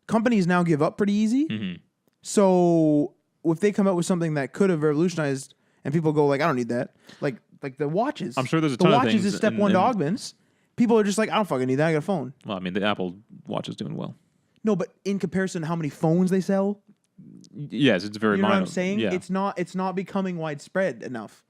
Companies now give up pretty easy. So if they come out with something that could have revolutionized and people go like, I don't need that. Like the watches. I'm sure there's a ton of things. The watches is step one to augments. People are just like, I don't fucking need that. I got a phone. Well, I mean, the Apple Watch is doing well. No, but in comparison to how many phones they sell. Yes, it's very minor. You know what I'm saying? Yeah. It's not becoming widespread enough.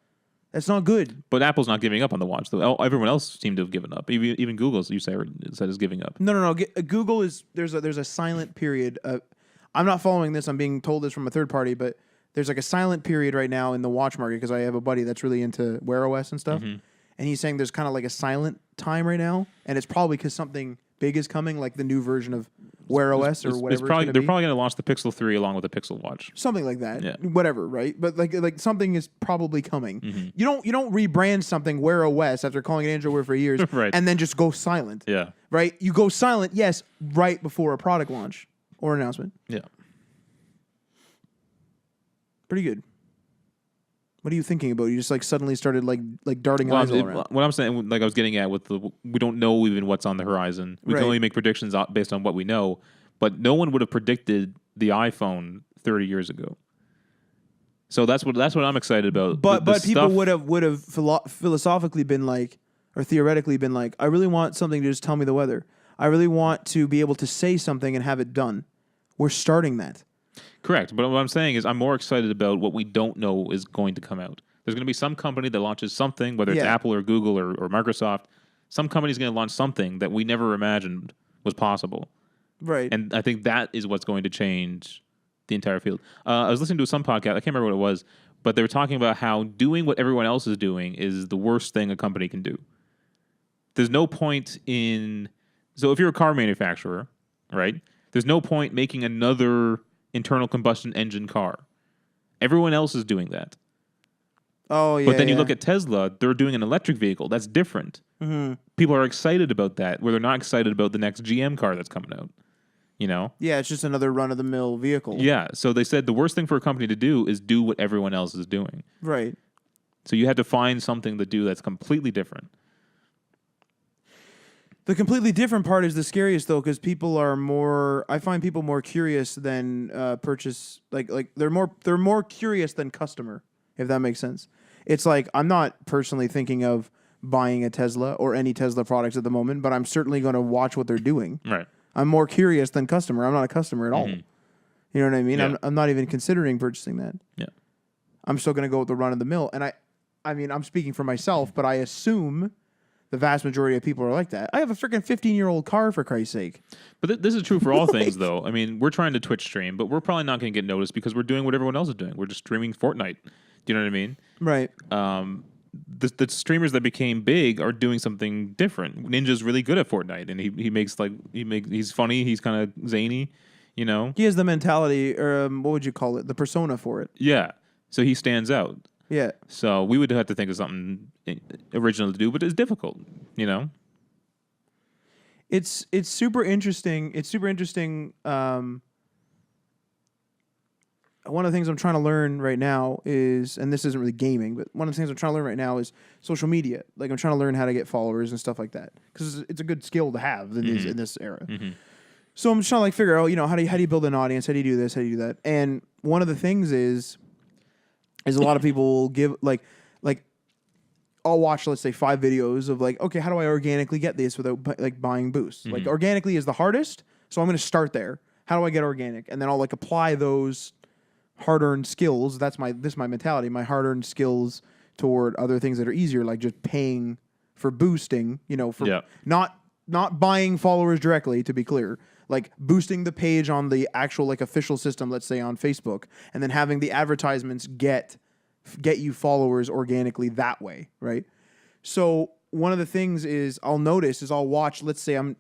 That's not good. But Apple's not giving up on the watch, though. Everyone else seemed to have given up. Even Google, you said is giving up. No. Google is there's a silent period. I'm not following this. I'm being told this from a third party, but there's like a silent period right now in the watch market because I have a buddy that's really into Wear OS and stuff, and he's saying there's kind of like a silent time right now, and it's probably because something big is coming, like the new version of Wear OS or whatever. They're probably going to launch the Pixel 3 along with the Pixel Watch. Something like that. Yeah. Whatever, right? But like something is probably coming. You don't rebrand something Wear OS after calling it Android Wear for years right. and then just go silent. Yeah. Right? You go silent, yes, right before a product launch. or announcement. Yeah. Pretty good. What are you thinking about? You just like suddenly started like darting eyes all around. What I'm saying, like I was getting at with we don't know even what's on the horizon. We can only make predictions based on what we know. But no one would have predicted the iPhone 30 years ago. So that's what I'm excited about. But people would have philosophically been like, or theoretically been like, I really want something to just tell me the weather. I really want to be able to say something and have it done. We're starting that. Correct. But what I'm saying is I'm more excited about what we don't know is going to come out. There's going to be some company that launches something, whether it's Apple or Google or Microsoft. Some company's going to launch something that we never imagined was possible. Right. And I think that is what's going to change the entire field. I was listening to some podcast. I can't remember what it was, but they were talking about how doing what everyone else is doing is the worst thing a company can do. There's no point in... So if you're a car manufacturer, right, there's no point making another internal combustion engine car. Everyone else is doing that. Oh, yeah. But then you look at Tesla, they're doing an electric vehicle. That's different. Mm-hmm. People are excited about that, where they're not excited about the next GM car that's coming out. You know? Yeah, it's just another run-of-the-mill vehicle. Yeah, so they said the worst thing for a company to do is do what everyone else is doing. Right. So you have to find something to do that's completely different. The completely different part is the scariest, though, because people are more... I find people more curious than purchase... Like they're more curious than customer, if that makes sense. It's like, I'm not personally thinking of buying a Tesla or any Tesla products at the moment, but I'm certainly going to watch what they're doing. Right. I'm more curious than customer. I'm not a customer at all. Mm-hmm. You know what I mean? Yeah. I'm not even considering purchasing that. Yeah. I'm still going to go with the run-of-the-mill. And I mean, I'm speaking for myself, but I assume... The vast majority of people are like that. I have a freaking 15-year-old car, for Christ's sake. But this is true for all things, though. I mean, we're trying to Twitch stream, but we're probably not going to get noticed because we're doing what everyone else is doing. We're just streaming Fortnite. Do you know what I mean? Right. The streamers that became big are doing something different. Ninja's really good at Fortnite, and he's funny. He's kind of zany, you know. He has the mentality, or what would you call it? The persona for it. Yeah. So he stands out. Yeah. So we would have to think of something original to do, but it's difficult, you know? It's super interesting. It's super interesting. One of the things I'm trying to learn right now is, and this isn't really gaming, but one of the things I'm trying to learn right now is social media. Like I'm trying to learn how to get followers and stuff like that because it's a good skill to have in this era. Mm-hmm. So I'm just trying to like figure out, you know, how do you build an audience? How do you do this? How do you do that? And one of the things is a lot of people will give like I'll watch, let's say, 5 videos of like, okay, how do I organically get this without like buying boosts? Mm-hmm. Like organically is the hardest, so I'm going to start there. How do I get organic? And then I'll like apply those hard-earned skills. This is my mentality. My hard-earned skills toward other things that are easier, like just paying for boosting. You know, for not buying followers directly. To be clear, like boosting the page on the actual like official system, let's say on Facebook, and then having the advertisements get you followers organically that way, right? So one of the things is I'll watch, let's say I'm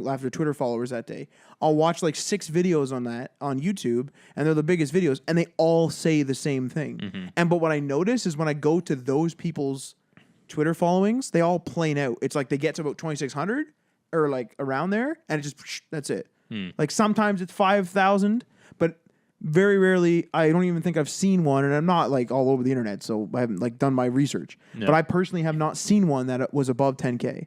after Twitter followers that day. I'll watch like 6 videos on YouTube, and they're the biggest videos, and they all say the same thing. Mm-hmm. But what I notice is when I go to those people's Twitter followings, they all plane out. It's like they get to about 2,600 or like around there, and it just that's it. Like sometimes it's 5,000, but very rarely, I don't even think I've seen one, and I'm not like all over the internet, so I haven't like done my research. No. But I personally have not seen one that was above 10K.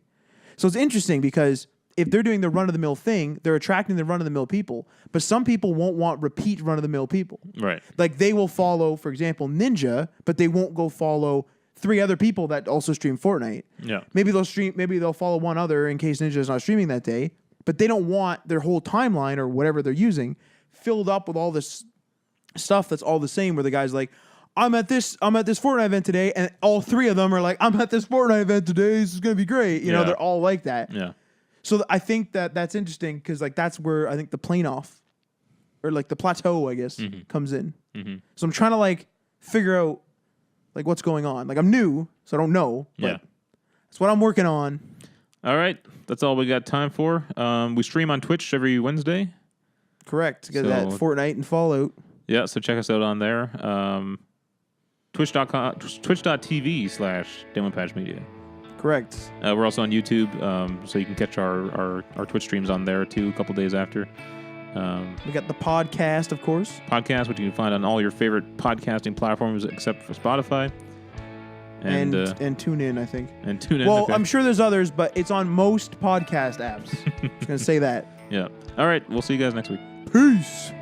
So it's interesting because if they're doing the run-of-the-mill thing, they're attracting the run-of-the-mill people, but some people won't want repeat run-of-the-mill people. Right. Like they will follow, for example, Ninja, but they won't go follow 3 other people that also stream Fortnite. Yeah. Maybe they'll follow one other in case Ninja's not streaming that day, but they don't want their whole timeline or whatever they're using filled up with all this stuff that's all the same, where the guy's like, I'm at this Fortnite event today, and all 3 of them are like, I'm at this Fortnite event today, this is gonna be great. You know, they're all like that. Yeah. So I think that's interesting because like that's where I think the plane off, or like the plateau, I guess, comes in. Mm-hmm. So I'm trying to like figure out like what's going on. Like I'm new, so I don't know. But that's what I'm working on. All right, that's all we got time for. We stream on Twitch every Wednesday. Correct. Get that Fortnite and Fallout. Yeah, so check us out on there. Twitch.tv/DemoPatchMedia. Correct. We're also on YouTube, so you can catch our Twitch streams on there too a couple days after. We got the podcast, of course. Podcast, which you can find on all your favorite podcasting platforms except for Spotify. And tune in, I think. And tune in. Well, okay. I'm sure there's others, but it's on most podcast apps. I'm just going to say that. Yeah. All right. We'll see you guys next week. Peace.